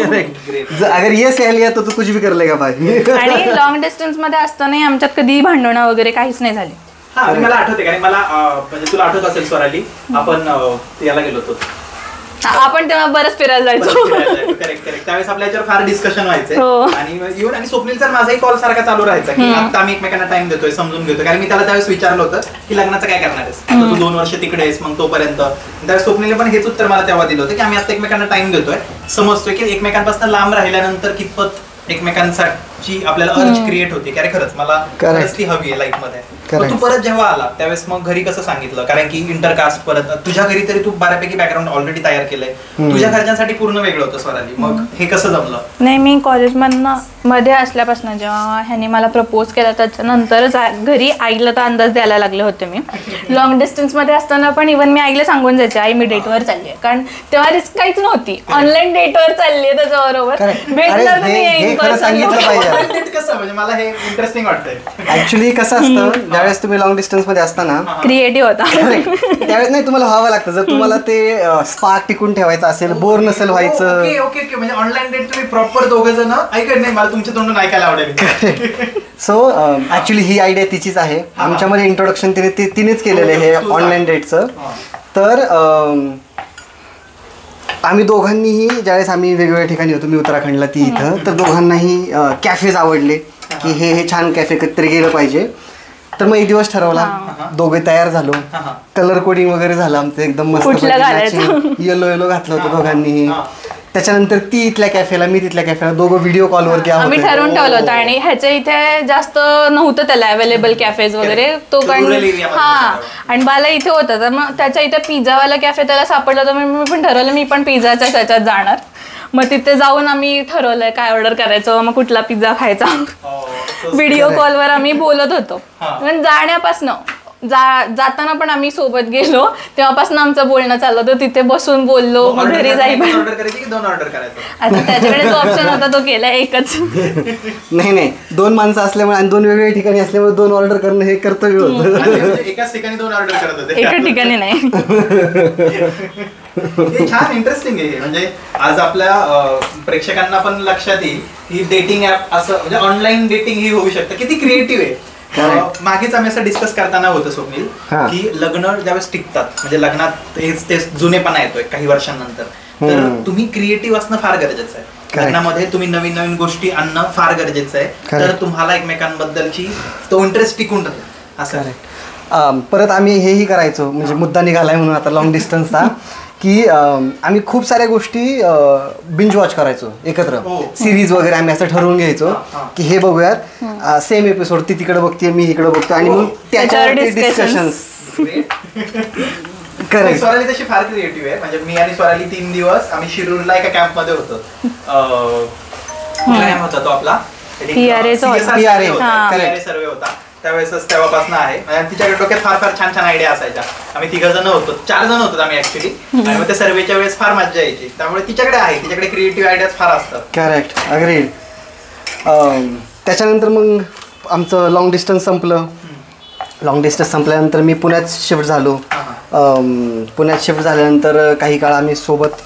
अगर ये सहली आहे तर तू कुछ भी कर लेगा भाई. आणि लॉंग डिस्टन्स मध्ये असताना आमच्यात कधी भांडणं वगैरे काहीच नाही झाली. हा, मला आठवते, कारण मला म्हणजे तुला आठवत असेल स्वराली, आपण याला गेलो होतो. आपण तेव्हा बरंच फिरायला जायचो. करेक्ट. त्यावेळेस आपल्या याच्यावर फार डिस्कशन व्हायचं. आणि इव्हन आणि स्वप्नील सर माझाही कॉल सारखा चालू राहायचा की आता आम्ही एकमेकांना टाइम देतोय, समजून घेतोय. कारण मी त्याला त्यावेळेस विचारलं होतं की लग्नाचं काय करणार आहेस, तू 2 वर्ष तिकडे आहेस, मग तोपर्यंत. त्यावेळेस स्वप्नीलने पण हेच उत्तर मला तेव्हा दिलं होतं की आम्ही आता एकमेकांना टाइम देतोय, समजतोय की एकमेकांपासून लांब राहिल्यानंतर कितपत एकमेकांसाठी आपल्याला अर्ज क्रिएट होते की अरे खरंच मला खरंच ती हवी आहे लाईफ मध्ये. तू परत जेव्हा आला त्यावेळेस मग घरी कसं सांगितलं, कारण की इंटरकास्ट परत तुझ्या घरी तरी तू बऱ्यापैकी बॅकग्राऊंड ऑलरेडी तयार केलंय, तुझ्या घरच्यांसाठी पूर्ण वेगळं होतं स्वराली. मग हे कसं जमलं? नाही, मी कॉलेजमधनं मध्ये असल्यापासून जेव्हा ह्याने मला प्रपोज केला त्याच्यानंतरच घरी आईला तर अंदाज द्यायला लागले होते. मी लॉंग डिस्टन्स मध्ये असताना पण इव्हन मी आईला सांगून जायचे आई मी डेटवर चालली आहे, कारण तेव्हा रिस्क काहीच नव्हती, ऑनलाईन डेटवर चालली आहे त्याच्याबरोबर भेटणार तर नाही. म्हणजे मला हे इंटरेस्टिंग वाटतंय. ऍक्च्युली कसं असतं, ज्यावेळेस तुम्ही लॉंग डिस्टन्स मध्ये असताना क्रिएटिव्ह होता त्यावेळेस नाही तुम्हाला व्हावं लागतं. जर तुम्हाला ते स्पार्क टिकून ठेवायचं असेल, बोर नसेल व्हायचं. ओके. म्हणजे ऑनलाईन डेट तुम्ही प्रॉपर दोघं जण ऐकत नाही, मला तुमच्या तोंडून ऐकायला आवडेल. सो ऍक्च्युली ही आयडिया तिचीच आहे. आमच्यामध्ये इंट्रोडक्शन तिनेच केलेलं आहे हे ऑनलाईन डेटचं. तर आम्ही दोघांनीही ज्यावेळेस आम्ही वेगवेगळ्या ठिकाणी होतो, मी उत्तराखंडला, ती इथं, तर दोघांनाही कॅफेज आवडले की हे छान कॅफे कधीतरी गेलं पाहिजे. तर मग एक दिवस ठरवला, दोघे तयार झालो, कलर कोडिंग वगैरे झालं आमचं एकदम मस्त, येलो घातलं होतं दोघांनीही. त्याच्यानंतर ती इथल्या कॅफेला, मी तिथल्या कॅफेला, दोघं व्हिडिओ कॉलवर घ्या. आम्ही ठरवून ठेवलं होतं आणि ह्याच्या इथे जास्त नव्हतं त्याला अवेलेबल कॅफेज वगैरे, तो कारण आणि मला इथे होता, तर मग त्याच्या इथे पिझ्झावाला कॅफे त्याला सापडला, तर मी पण ठरवलं मी पण पिझ्झाच्या त्याच्यात जाणार. मग तिथे जाऊन आम्ही ठरवलंय काय ऑर्डर करायचं, मग कुठला पिझ्झा खायचा. व्हिडिओ कॉलवर आम्ही बोलत होतो. जाण्यापासनं जाताना पण आम्ही सोबत गेलो, तेव्हापासून आमचं बोलणं चाललं होतं. तिथे बसून बोललो, मग घरी जाईपर्यंत. आता त्याच्याकडे जो ऑप्शन होता तो केला एकच. नाही 2 माणसं असल्यामुळे आणि 2 वेगवेगळ्या ठिकाणी असल्यामुळे 2 ऑर्डर करणं हे कर्तव्य होतं. एकाच ठिकाणी 2 ऑर्डर करत होते. एका ठिकाणी नाही. हे छान इंटरेस्टिंग आहे. म्हणजे आज आपल्या प्रेक्षकांना पण लक्षात येईल की डेटिंग ऍप असं म्हणजे ऑनलाईन डेटिंग ही होऊ शकतं. किती क्रिएटिव्ह आहे. मागेच आम्ही असं डिस्कस करताना होतं स्वप्नील की लग्न ज्यावेळेस टिकतात, म्हणजे लग्नात ते जुनेपणा येतोय काही वर्षांनंतर, तर तुम्ही क्रिएटिव्ह असणं फार गरजेचं आहे. लग्नामध्ये तुम्ही नवीन नवीन गोष्टी आणणं फार गरजेचं आहे, तर तुम्हाला एकमेकांबद्दलची तो इंटरेस्ट टिकून राहील. असं परत आम्ही हेही करायचो, म्हणजे मुद्दा निघालाय म्हणून आता लॉंग डिस्टन्सचा, की आम्ही खूप साऱ्या गोष्टी बिंज वॉच करायचो एकत्र. सिरीज वगैरे आम्ही असं ठरवून घ्यायचो की हे बघूयात, सेम एपिसोड, ती तिकडे बघते मी इकडे बघतो, आणि मग त्याच्यावरती डिस्कशन्स. करेक्ट. स्वराली तशी फार क्रिएटिव्ह आहे. म्हणजे मी आणि स्वराली 3 दिवस आम्ही शिरूरला एका कॅम्प मध्ये होतो. काय होता तो आपला PRA सर्वे होता. तेव्हापासून आहे. तिच्याकडे डोक्यात फार फार छान छान आयडिया असायच्या. आम्ही 3 जण होतो, 4 जण होतो आम्ही ऍक्च्युली, आणि मग त्या सर्वेच्या वेळेस फार मजा यायची. त्यामुळे तिच्याकडे आहे, तिच्याकडे क्रिएटिव्ह आयडियाज फार असतात. Correct, agreed. त्याच्यानंतर मग आमचं लॉंग डिस्टन्स संपलं. लॉंग डिस्टन्स संपल्यानंतर मी पुण्यात शिफ्ट झालो. पुण्यात शिफ्ट झाल्यानंतर काही काळ आम्ही सोबत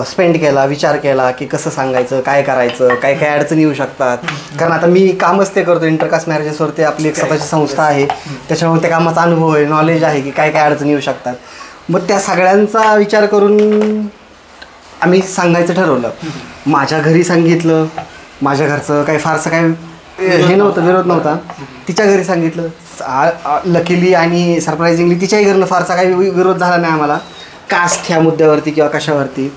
स्पेंड केला, विचार केला की कसं सांगायचं, काय करायचं, काय काय अडचणी येऊ शकतात. कारण आता मी कामच ते करतो, इंटरकास्ट मॅरेजेसवरती आपली एक स्वतःची संस्था आहे, त्याच्यामुळे त्या कामाचा अनुभव आहे, नॉलेज आहे की काय काय अडचणी येऊ शकतात. मग त्या सगळ्यांचा विचार करून आम्ही सांगायचं ठरवलं. माझ्या घरी सांगितलं, माझ्या घरचं काही फारसं काय हे नव्हतं, विरोध नव्हता. तिच्या घरी सांगितलं, लकीली आणि सरप्रायझिंगली तिच्याही घरनं फारसा काही विरोध झाला नाही आम्हाला कास्ट ह्या मुद्द्यावरती किंवा कशावरती.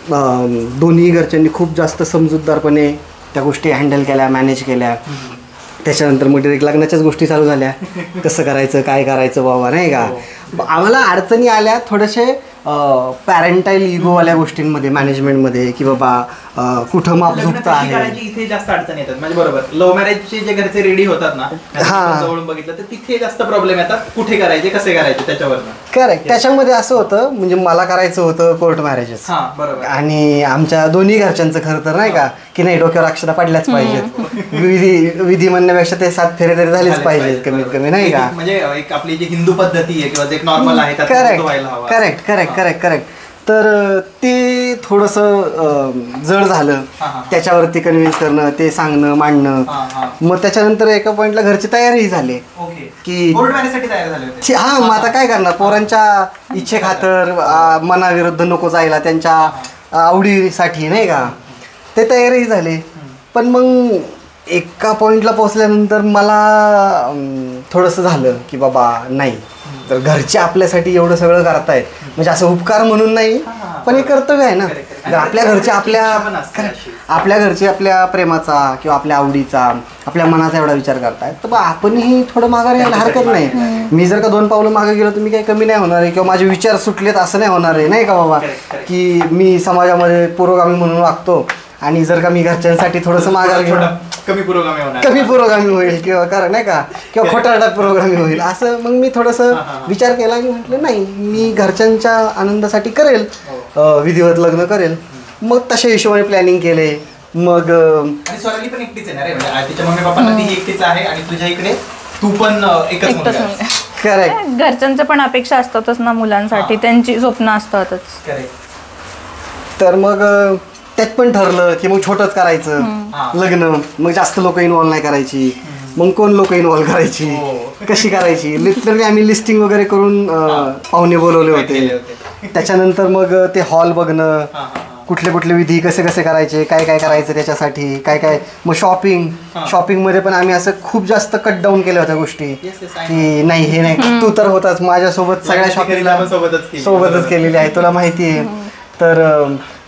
दोन्ही घरच्यांनी खूप जास्त समजूतदारपणे त्या गोष्टी हँडल केल्या, मॅनेज केल्या. त्याच्यानंतर मग डिरेक्ट लग्नाच्याच गोष्टी चालू झाल्या, कसं करायचं, काय करायचं बाबा, नाही का. आम्हाला अडचणी आल्या थोडेसे पॅरेंटाईल इगोवाल्या गोष्टींमध्ये, मॅनेजमेंटमध्ये, की बाबा कुठं माप झुकतं आहे. इथे जास्त अडचणी येतात. म्हणजे बरोबर लव्ह मॅरेजचे जे घरचे रेडी होतात ना, जवळून बघितलं तर तिथे जास्त प्रॉब्लेम येतात. कुठे करायचे, कसे करायचे त्याच्यावर. करेक्ट. त्याच्यामध्ये असं होतं, म्हणजे मला करायचं होतं कोर्ट मॅरेजेस, आणि आमच्या दोन्ही घरच्यांचं खरं तर नाही का की नाही डोक्यावर अक्षता पडल्याच पाहिजेत. विधी म्हणण्यापेक्षा ते 7 फेरे तरी झालेच पाहिजेत कमीत कमी, नाही का. म्हणजे एक आपली जी हिंदू पद्धती आहे किंवा एक नॉर्मल आहे. करेक्ट. तर ते थोडंसं जड झालं, त्याच्यावरती कन्व्हिन्स करणं, ते सांगणं, मांडणं. मग त्याच्यानंतर एका पॉइंटला घरची तयारीही झाली की हा मग आता काय करणार, पोरांच्या इच्छे खातर मनाविरुद्ध नको जायला, त्यांच्या आवडीसाठी, नाही का. ते तयारीही झाले. पण मग एका पॉइंटला पोहोचल्यानंतर मला थोडंसं झालं की बाबा नाही, तर घरचे आपल्यासाठी एवढं सगळं करतायत, म्हणजे असं उपकार म्हणून नाही, पण हे कर्तव्य आहे ना. आपल्या घरचे आपल्या घरचे आपल्या प्रेमाचा किंवा आपल्या आवडीचा, आपल्या मनाचा एवढा विचार करतायत, तर आपणही थोडं माघार यायला हरकत नाही. मी जर का 2 पावलं मागे गेलो तर मी काही कमी नाही होणार आहे, किंवा माझे विचार सुटलेत असं नाही होणार आहे, नाही का बाबा. की मी समाजामध्ये पुरोगामी म्हणून वागतो, आणि जर का मी घरच्यांसाठी थोडंसं माघार घेऊन कमी पुरोगामी होईल किंवा कारण नाही का, किंवा खोटारडा पुरोगामी होईल, असं मग मी थोडंसं विचार केला आणि म्हटलं नाही, मी घरच्यांच्या आनंदासाठी करेल, विधिवत लग्न करेल. मग तशा हिशोबाने प्लॅनिंग केले. मग स्वराली पण एकटीच आहे ना रे, म्हणजे तिच्या मम्मी पप्पांना ती एकटीच आहे, आणि तुझ्या इकडे तू पण एकच मुलगा. करेक्ट. घरच्यांचं पण अपेक्षा असतातच ना मुलांसाठी, त्यांची स्वप्न असतातच. तर मग त्यात पण ठरलं की मग छोटंच करायचं लग्न, मग जास्त लोक इन्व्हॉल्व नाही करायची. मग कोण लोक इन्व्हॉल्व करायची, कशी करायची, लिटरली आम्ही लिस्टिंग वगैरे करून पाहुणे बोलवले होते. त्याच्यानंतर मग ते हॉल बघणं, कुठले कुठले विधी कसे कसे करायचे, काय काय करायचं त्याच्यासाठी, काय काय. मग शॉपिंगमध्ये पण आम्ही असं खूप जास्त कट डाऊन केल्या होत्या गोष्टी की नाही हे नाही, तू तर होताच माझ्यासोबत सगळ्या शॉपिंगला सोबतच केलेली आहे, तुला माहिती आहे. तर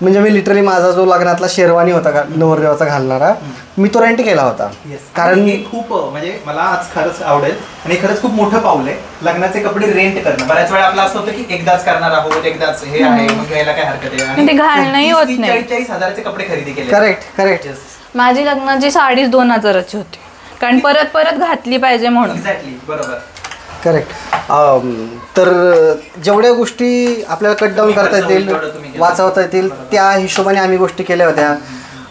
म्हणजे मी लिटरली माझा जो लग्नातला शेरवानी होता का नवरदेवाचा घालणारा, मी तो रेंट केला होता. कारण हे खूप म्हणजे मला आज खरंच आवडेल आणि खरंच खूप मोठं पाऊल आहे लग्नाचे कपडे रेंट करणं. बऱ्याच वेळा आपलं असं होतं की एकदाच करणार आहोत, एकदाच हे आहे, मग घ्यायला काय हरकत आहे, आणि ते घालणंही होत नाही. 40,000चे कपडे खरेदी केले. करेक्ट. माझी लग्नाची साडीच 2,000ची होती, कारण परत घातली पाहिजे म्हणून. एक्झॅक्टली, बरोबर. करेक्ट. तर जेवढ्या गोष्टी आपल्याला कट डाऊन करता येतील, वाचवता येतील, त्या हिशोबाने आम्ही गोष्टी केल्या होत्या.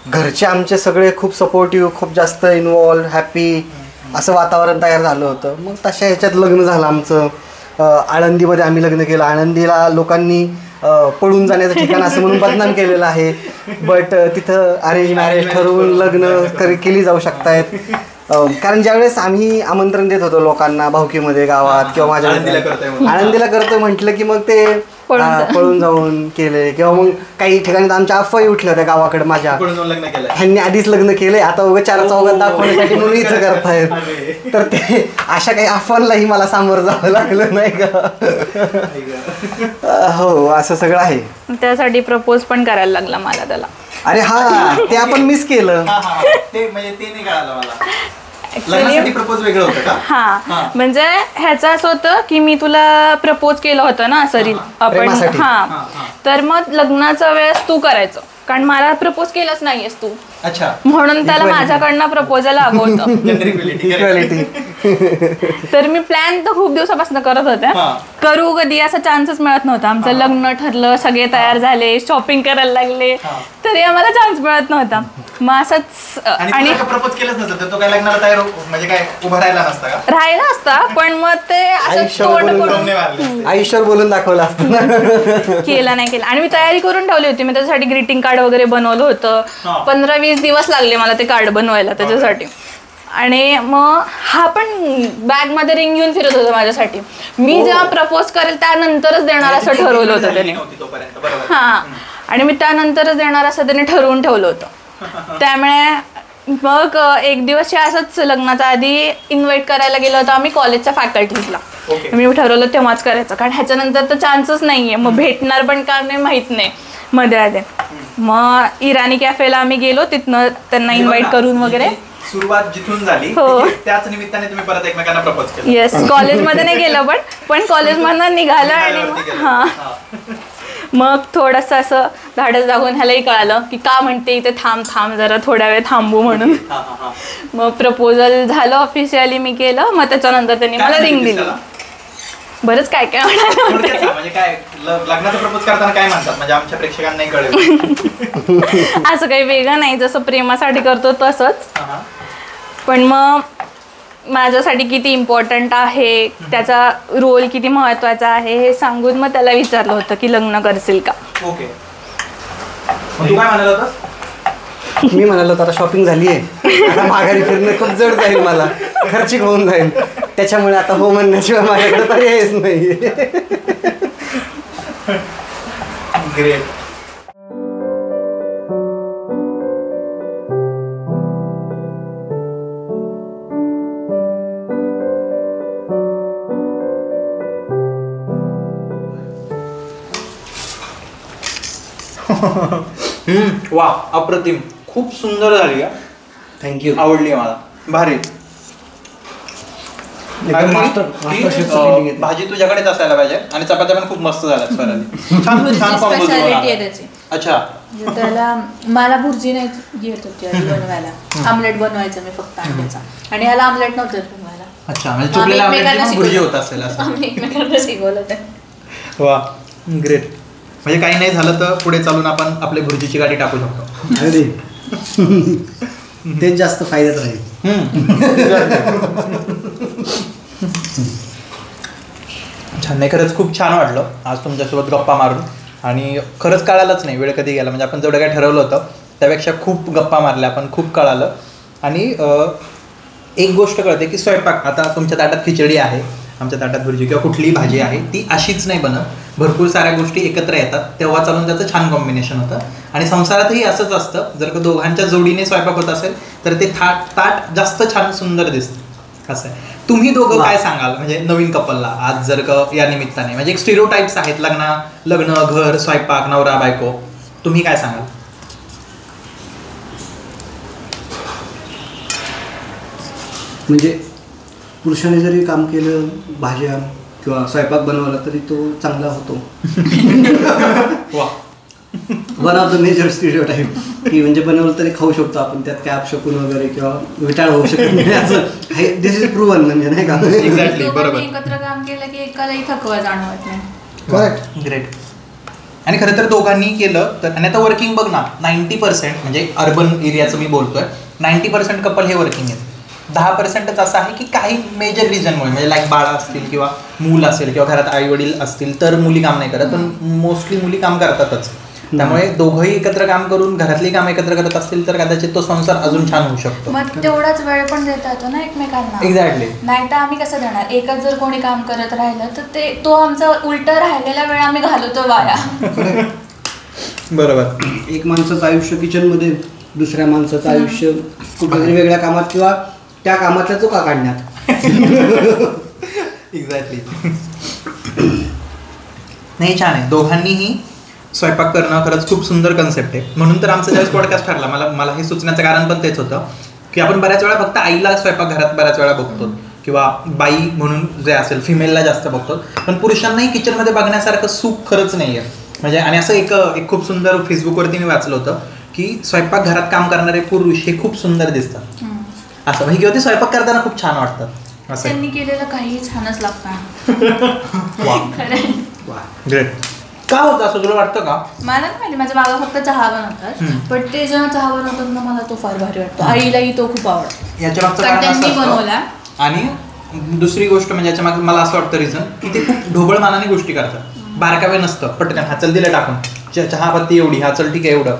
घरचे आमचे सगळे खूप सपोर्टिव्ह, खूप जास्त इन्वॉल्व, हॅपी असं वातावरण तयार झालं होतं. मग तशा ह्याच्यात लग्न झालं आमचं. आळंदीमध्ये आम्ही लग्न केलं. आळंदीला लोकांनी पळून जाण्याचं ठिकाण असं म्हणून बदनाम केलेलं आहे, बट तिथं अरेंज मॅरेज ठरवून लग्न केली जाऊ शकतायत. कारण ज्यावेळेस आम्ही आमंत्रण देत होतो लोकांना भाऊकीमध्ये, गावात किंवा माझ्या आळंदीला करतोय म्हटलं की मग ते पळून जाऊन केले, किंवा मग काही ठिकाणी आमच्या अफवाही उठल्या होत्या गावाकडे. माझ्या ह्यांनी आधीच लग्न केलंय, आता उगा 4 चौघात दाखवण्यासाठी म्हणून इथं करतायत. तर ते अशा काही अफवांनाही मला सामोरं जावं लागलं नाही का. हो, असं सगळं आहे. त्यासाठी प्रपोज पण करायला लागला मला त्याला. अरे हा, ते आपण मिस केलं. ते म्हणजे ते नाही कळालं मला. लग्नासाठी प्रपोज वेगळं होतं का? हा, म्हणजे ह्याचं असं होतं की मी तुला प्रपोज केलं होतं ना सरी आपण. हा, तर मग लग्नाचा वेळेस तू करायचं, कारण मला प्रपोज केलंच नाहीयेस तू. अच्छा. म्हणून त्याला माझ्याकडनं प्रपोजल हवं होतं. तर मी प्लॅन तर खूप दिवसापासून करत होते, करू कधी असा चान्सच मिळत नव्हता. आमचं लग्न ठरलं, सगळे तयार झाले, शॉपिंग करायला लागले, तरी आम्हाला चान्स मिळत नव्हता. मग असंच. आणि प्रपोज केलंच नसतं तर तो काय लग्नाला तयार म्हणजे काय उभा राहिला नसता का? राहिला असता, पण मग ते असं आयुष्यावर बोलून दाखवलं असतं. केलं नाही केलं. आणि मी तयारी करून ठेवली होती. मी त्याच्यासाठी ग्रीटिंग कार्ड वगैरे बनवलं होतं. 15-20 दिवस लागले मला ते कार्ड बनवायला त्याच्यासाठी. आणि मग हा पण बॅग मध्ये रिंग घेऊन फिरत होता माझ्यासाठी. मी जेव्हा प्रपोज करेल त्यानंतरच देणार असं ठरवलं होतं त्याने. हा, आणि मी त्यानंतरच देणार असं त्याने ठरवून ठेवलं होतं. त्यामुळे मग एक दिवस असंच लग्नाच्या आधी इन्व्हाइट करायला गेलो होतो आम्ही कॉलेजच्या फॅकल्टीजला. मी ठरवलं तेव्हाच करायचं, कारण ह्याच्यानंतर तर चान्सच नाहीये. मग भेटणार पण का नाही माहित नाही मध्ये आधी. मग इराणी कॅफेला आम्ही गेलो, तिथनं त्यांना इन्व्हाइट करून वगैरे सुरुवात जिथून झाली त्याच निमित्ताने तुम्ही परत एकमेकांना प्रपोज केलं. येस, कॉलेजमध्ये नाही गेलं पण कॉलेजमधनं निघालं. आणि हा, मग थोडंसं असं धाडस दाखवून ह्यालाही कळालं की का म्हणते इथे थांब जरा थोड्या वेळ थांबू म्हणून. मग प्रपोजल झालं ऑफिशियली, मी केलं. मग त्याच्यानंतर त्यांनी मला रिंग दिली. बरंच काय काय म्हणालं. म्हणजे काय लग्नाचा प्रपोज करताना काय म्हणतात म्हणजे आमच्या प्रेक्षकांना नाही कळेल. असं काही वेगळं नाही, जसं प्रेमासाठी करतो तसंच. पण मग माझ्यासाठी किती इम्पॉर्टंट आहे, त्याचा रोल किती महत्वाचा आहे हे सांगून मग त्याला विचारलं होतं की लग्न करशील का. ओके. तू काय म्हणाला होतास? मी म्हणालो आता शॉपिंग झाली आहे, आता माघारी फिरणं खूप जड जाईल, मला खर्चिक होऊन जाईल. त्याच्यामुळे आता हो म्हणण्याशिवाय माझ्याकडे पर्यायच नाही. ग्रेट. वा, अप्रतिम, खूप सुंदर झाली. थँक्यू, आवडली मला, भारी. भाजी तुझ्याकडेच असायला पाहिजे. आणि चपात्या पण खूप मस्त झाल्या स्वराली. छान. अच्छा, त्याला मला भुर्जी नाही येत होती बनवायला. आमलेट बनवायचं मी फक्त अंड्याचा, आणि याला आमलेट नव्हतं बनवायला. अच्छा, म्हणजे चुकलेला आमलेट भुर्जी होत असेल असं. आम्ही एकमेकांना शिकवलं ते. वा, ग्रेट. म्हणजे काही नाही झालं तर पुढे चालून आपण आपल्या भुर्जीची गाडी टाकू शकतो. अरे तेच जास्त फायद्यात राहील. छान. नाही, खरंच खूप छान वाटलं आज तुमच्यासोबत गप्पा मारून. आणि खरंच कळालंच नाही वेळ कधी गेला. म्हणजे आपण जेवढं काय ठरवलं होतं त्यापेक्षा खूप गप्पा मारल्या आपण, खूप कळालं. आणि एक गोष्ट कळते की स्वयंपाक, आता तुमच्या ताटात खिचडी आहे, आमच्या ताटात भुर्जी किंवा कुठलीही भाजी आहे, ती अशीच नाही बनत. भरपूर साऱ्या गोष्टी एकत्र येतात तेव्हा चालून त्याचं छान कॉम्बिनेशन होतं. आणि संसारातही असंच असतं, जर का दोघांच्या जोडीने स्वयंपाक होत असेल तर ते ताट जास्त छान सुंदर दिसतं. असं आहे. तुम्ही दोघं काय सांगाल म्हणजे नवीन कपलला आज, जर का या निमित्ताने म्हणजे एक स्टिरियोटाइप्स आहेत लग्न, घर, स्वयंपाक, नवरा बायको, तुम्ही काय सांगाल? म्हणजे पुरुषाने जरी काम केलं, भाज्या किंवा स्वयंपाक बनवला तरी तो चांगला होतो. One of the major stereotype की म्हणजे बनवलं तरी खाऊ शकतो आपण, त्यात काय अपशकून वगैरे किंवा विटाळ होऊ शकत नाही असं दिस इज प्रूव्हन, म्हणजे नाही का. एक्झॅक्टली, बरोबर. एकत्र काम केलं की एकालाही थकवा जाणवत नाही. Correct, great. आणि खरं तर दोघांनी केलं तर, आणि आता वर्किंग बघ ना 90% म्हणजे अर्बन एरियाचं मी बोलतोय, 90% कपल हे वर्किंग आहेत. 10%च असं आहे की काही मेजर रिझनमुळे, म्हणजे लाईक बाळा असतील किंवा मूल असेल किंवा घरात आई वडील असतील तर मुली काम नाही करत, पण मोस्टली मुली काम करतातच. त्यामुळे दोघंही एकत्र काम करून घरातली काम एकत्र करत असतील तर कदाचित तो संसार अजून छान होऊ शकतो. मग तेवढाच वेळ पण देता येतो ना एकमेकांना. एक्झॅक्टली. नाही तर आम्ही कसं देणार, एकच जर कोणी काम करत राहिलं तर तो आमचा उलट राहिलेला वेळ आम्ही घालवतो वाया. बरोबर. एक माणसाचं आयुष्य किचनमध्ये, दुसऱ्या माणसाचं आयुष्य कुठेतरी वेगळ्या कामात किंवा त्या कामातल्या चुका काढण्यात. एक्झॅक्टली. नाही, छान आहे. दोघांनीही स्वयंपाक करणं खरंच खूप सुंदर कन्सेप्ट आहे. म्हणून तर आमचा ज्यावेळेस पॉडकास्ट ठरला, मला हे सुचण्याचं कारण पण तेच होतं की आपण बऱ्याच वेळा फक्त आईला स्वयंपाक घरात बऱ्याच वेळा बघतो किंवा बाई म्हणून जे असेल फिमेलला जास्त बघतो, पण पुरुषांनाही किचनमध्ये बघण्यासारखं सुख खरंच नाही आहे. म्हणजे आणि असं एक खूप सुंदर फेसबुकवरती मी वाचलं होतं की स्वयंपाक घरात काम करणारे पुरुष हे खूप सुंदर दिसतात असं, म्हणजे किंवा ते स्वयंपाक करताना खूप छान वाटतात असं. त्यांनी केलेलं काही छानच लागतं. ग्रेट. का होतं असं तुला वाटतं का? मला नाही माहिती, माझ्या बाबा फक्त चहा बनवतात, पण ते जेव्हा चहा बनवतात ना मला तो फार भारी वाटतो. आईलाही तो खूप आवडतो. याच्या मागचं कारण कारण असं त्यांनी बनवला. असतं. आणि दुसरी गोष्ट म्हणजे याच्या मागे मला असं वाटतं रिझन की ते खूप ढोबळ मानाने गोष्टी करतात. बारकावे नसतं, पटकन हा चल दिलं टाकून, चहा पत्ती एवढी, हा चल ठीक आहे एवढं.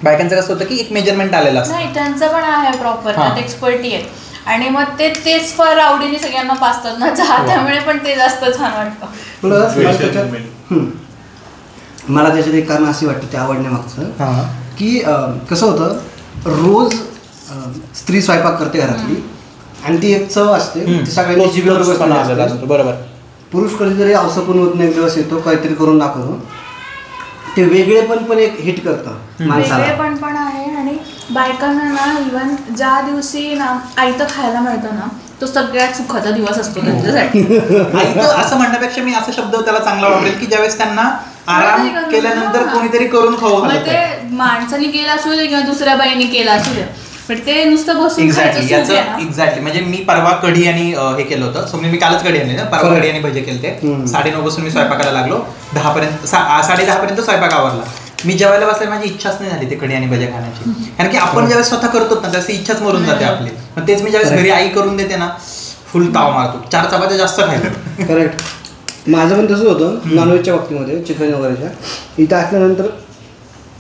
बायकांचं कसं होतं की एक मेजरमेंट आलेलं असतं. नाही, त्यांचं पण आहे प्रॉपर, त्यात एक्सपर्टी आहे. आणि मग तेच फार आवडीने सगळ्यांना पाचतात ना चहा, त्यामुळे पण ते जास्त छान वाटतं. मला त्याच्यात एक कारण अशी वाटतं ते आवडण्यामागचं की कसं होतं, रोज स्त्री स्वयंपाक करते घरातली आणि ती एक चव असते, ती सगळ्यांनी जीभेवर. बरोबर. पुरुष कधीतरी अवसं होत नाही, दिवस येतो काहीतरी करून दाखवतो, ते वेगळेपण एक हिट करतं माणसाला. वेगळेपण पण आहे. आणि बायकांना ना इव्हन ज्या दिवशी ना आईतं खायला मिळतं ना, तो सगळ्यात सुखाचा दिवस असतो त्यांच्यासाठी. असं म्हणण्यापेक्षा मी असा शब्द त्याला चांगला वापरेल की ज्यावेळेस त्यांना आराम केल्यानंतर कोणीतरी करून खाऊ घालत. ते माणसाने केला असू दे किंवा दुसऱ्या बाईने केला असू दे, पण ते नुसतं बसून एक्झॅक्टली. म्हणजे मी परवा कढी आणि हे केलं होतं, सो मी कालच कढी आणली ना, परवा कढी आणि भजे केले. 9:30 पासून मी स्वयंपाकाला लागलो, 10 पर्यंत 10:30 पर्यंत स्वयंपाक आवरला. मी जेवायला बसले, माझी इच्छाच नाही झाली ते कढी आणि भजे खाण्याची, कारण की आपण ज्यावेळेस स्वतः करतो ना त्याची इच्छाच मरून जाते आपली. मग तेच मी ज्यावेळेस घरी आई करून देते ना, फुल ताव मारतो, 4 चपात्या जास्त खायला. करेक्ट. माझं पण तसंच होतं नॉनव्हेजच्या बाबतीमध्ये, चिकन वगैरेच्या. इथं असल्यानंतर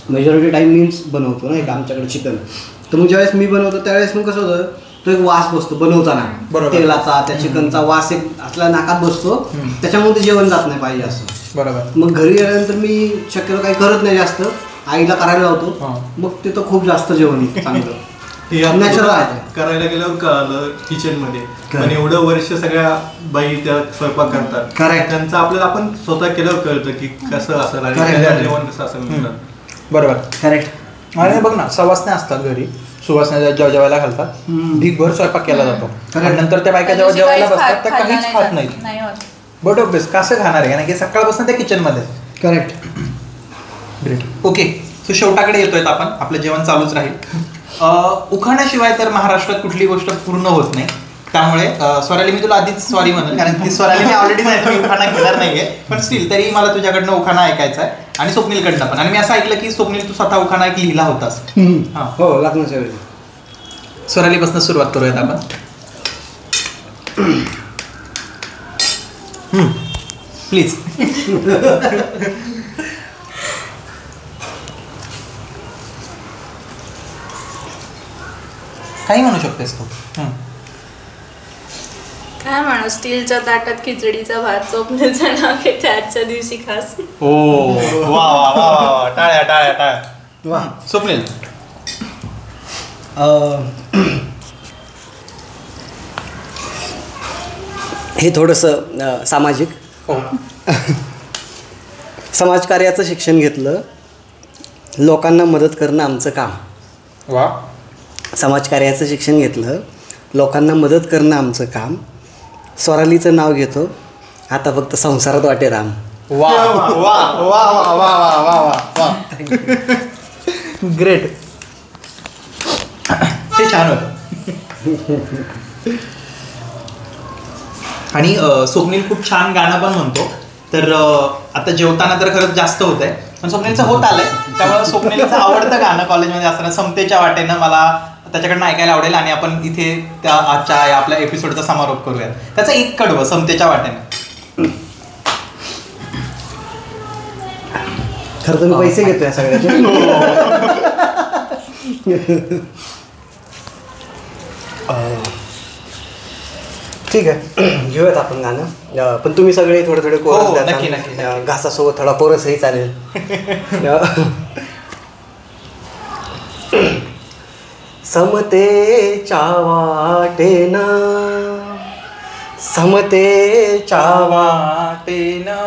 मेजॉरिटी टाईम मीच बनवतो ना, एक आमच्याकडे चिकन. तर मग ज्यावेळेस मी बनवतो त्यावेळेस मग कसं होतं, तो एक वास बसतो बनवताना, तेलाचा, त्या चिकनचा वास एक असला नाकात बसतो, त्याच्यामुळे ते जेवण जात नाही पाहिजे असं. बरोबर. मग घरी आल्यानंतर मी शक्यतो काही करत नाही जास्त, आईला करायला लावतो, मग ते तर खूप जास्त जेवण चांगलं नॅचरल आहे. करायला गेल्यावर कळालं किचन मध्ये, पण एवढं वर्ष सगळ्या बाई त्या स्वयंपाक करतात. करेक्ट. त्यांचं आपल्याला आपण स्वतः केल्यावर कळतं की कसं असेल आणि जेवण कसं असेल. बरोबर. करेक्ट. आणि बघ ना, सवासण्या असतात घरी, सुवासण्या जेवायला घालतात, ढीकभर स्वयंपाक केला जातो, आणि नंतर त्या बायका जेव्हा जेवायला बसतात त्या काहीच खात नाहीत. बट ऑब्वियस कसं खाणार आहे, कारण की सकाळपासून त्या किचनमध्ये. करेक्ट. ग्रेट. ओके, सो शेवटाकडे येतोय आपण, आपलं जेवण चालूच राहील. उखाण्याशिवाय तर महाराष्ट्रात कुठली गोष्ट पूर्ण होत नाही. त्यामुळे स्वराली, मी तुला आधीच सॉरी म्हणेल, कारण की स्वराली मी ऑलरेडी उखाणा घेणार नाहीये, पण स्टील तरी मला तुझ्याकडनं उखाणा ऐकायचा आहे, आणि स्वप्नीलकडनं पण. आणि मी असं ऐकलं की स्वप्नील तू स्वतः उखाणा एक लिहिला होतास. हो, लग्नाच्या वेळी. स्वरालीपासून सुरुवात करूयात आपण. प्लीज. काही म्हणू शकतेस तू. काय म्हणू, स्टीलच्या ताटात खिचडीचा भात, स्वप्नीलचं नाव घेते आजच्या दिवशी खास. ओ वा वा वा, टाळ्या टाळ्या टाळ्या. वा. स्वप्नील. हे थोडंसं सामाजिक. हो. समाजकार्याचं शिक्षण घेतलं लोकांना मदत करणं आमचं काम. वा. समाजकार्याचं शिक्षण घेतलं, लोकांना मदत करणं आमचं काम. स्वरालीचं नाव घेतो, आता फक्त संसारात वाटे राम. वा वा वा वा वा वा वा वा वा. ग्रेट. ते छान होतं. आणि स्वप्नील खूप छान गाणं पण म्हणतो. तर आता जेवताना तर खरंच जास्त होत आहे, पण स्वप्नीलचं होत आलंय, त्यामुळे स्वप्नीलचं आवडतं गाणं कॉलेजमध्ये असताना समतेच्या वाटेनं मला त्याच्याकडनं ऐकायला आवडेल. आणि आपण इथे त्या आजच्या या आपल्या एपिसोडचा समारोप करूयात. त्याचं एक कडवं समतेच्या वाटेनं. खरं तर मी पैसे घेतोय सगळ्याचे. ठीक आहे, घेऊयात आपण गाणं. पण तुम्ही सगळे थोडे थोडे कोरस द्या. घासासोबत थोडा कोरसही चालेल. समतेच्या वाटेनं, समतेच्या वाटेनं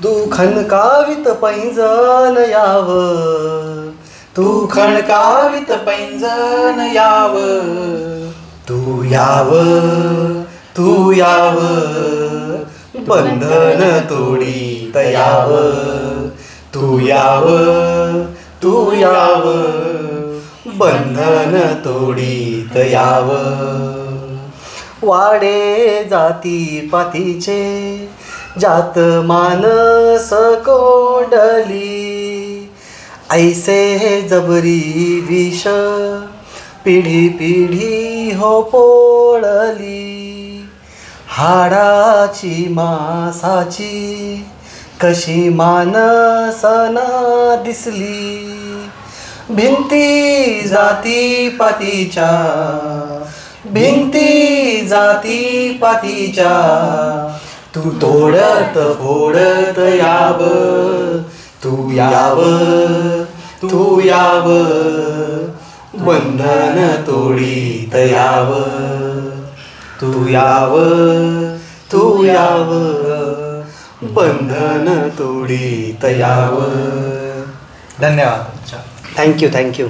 तू खणकावित पैंजण यावं, तू खणकावित पैंजण यावं, तू यावं, तू यावं, बंधन तोडीत यावं, तू यावं, तू यावं, बंधन तोडीत यावं. वाडे जाती पातीचे जात मानस कोंडली, ऐसे जबरी विष पिढी पिढी हो पोळली. हाडाची मासाची कशी मानसना दिसली, भिंती जाती पातीच्या, भिंती जाती पातीच्या तू तोडत फोडत यावं, तू यावं, तू यावं, बंधन तोडीत यावं, तू यावं, तू यावं, बंधन तोडीत यावं. धन्यवाद. थँक्यू.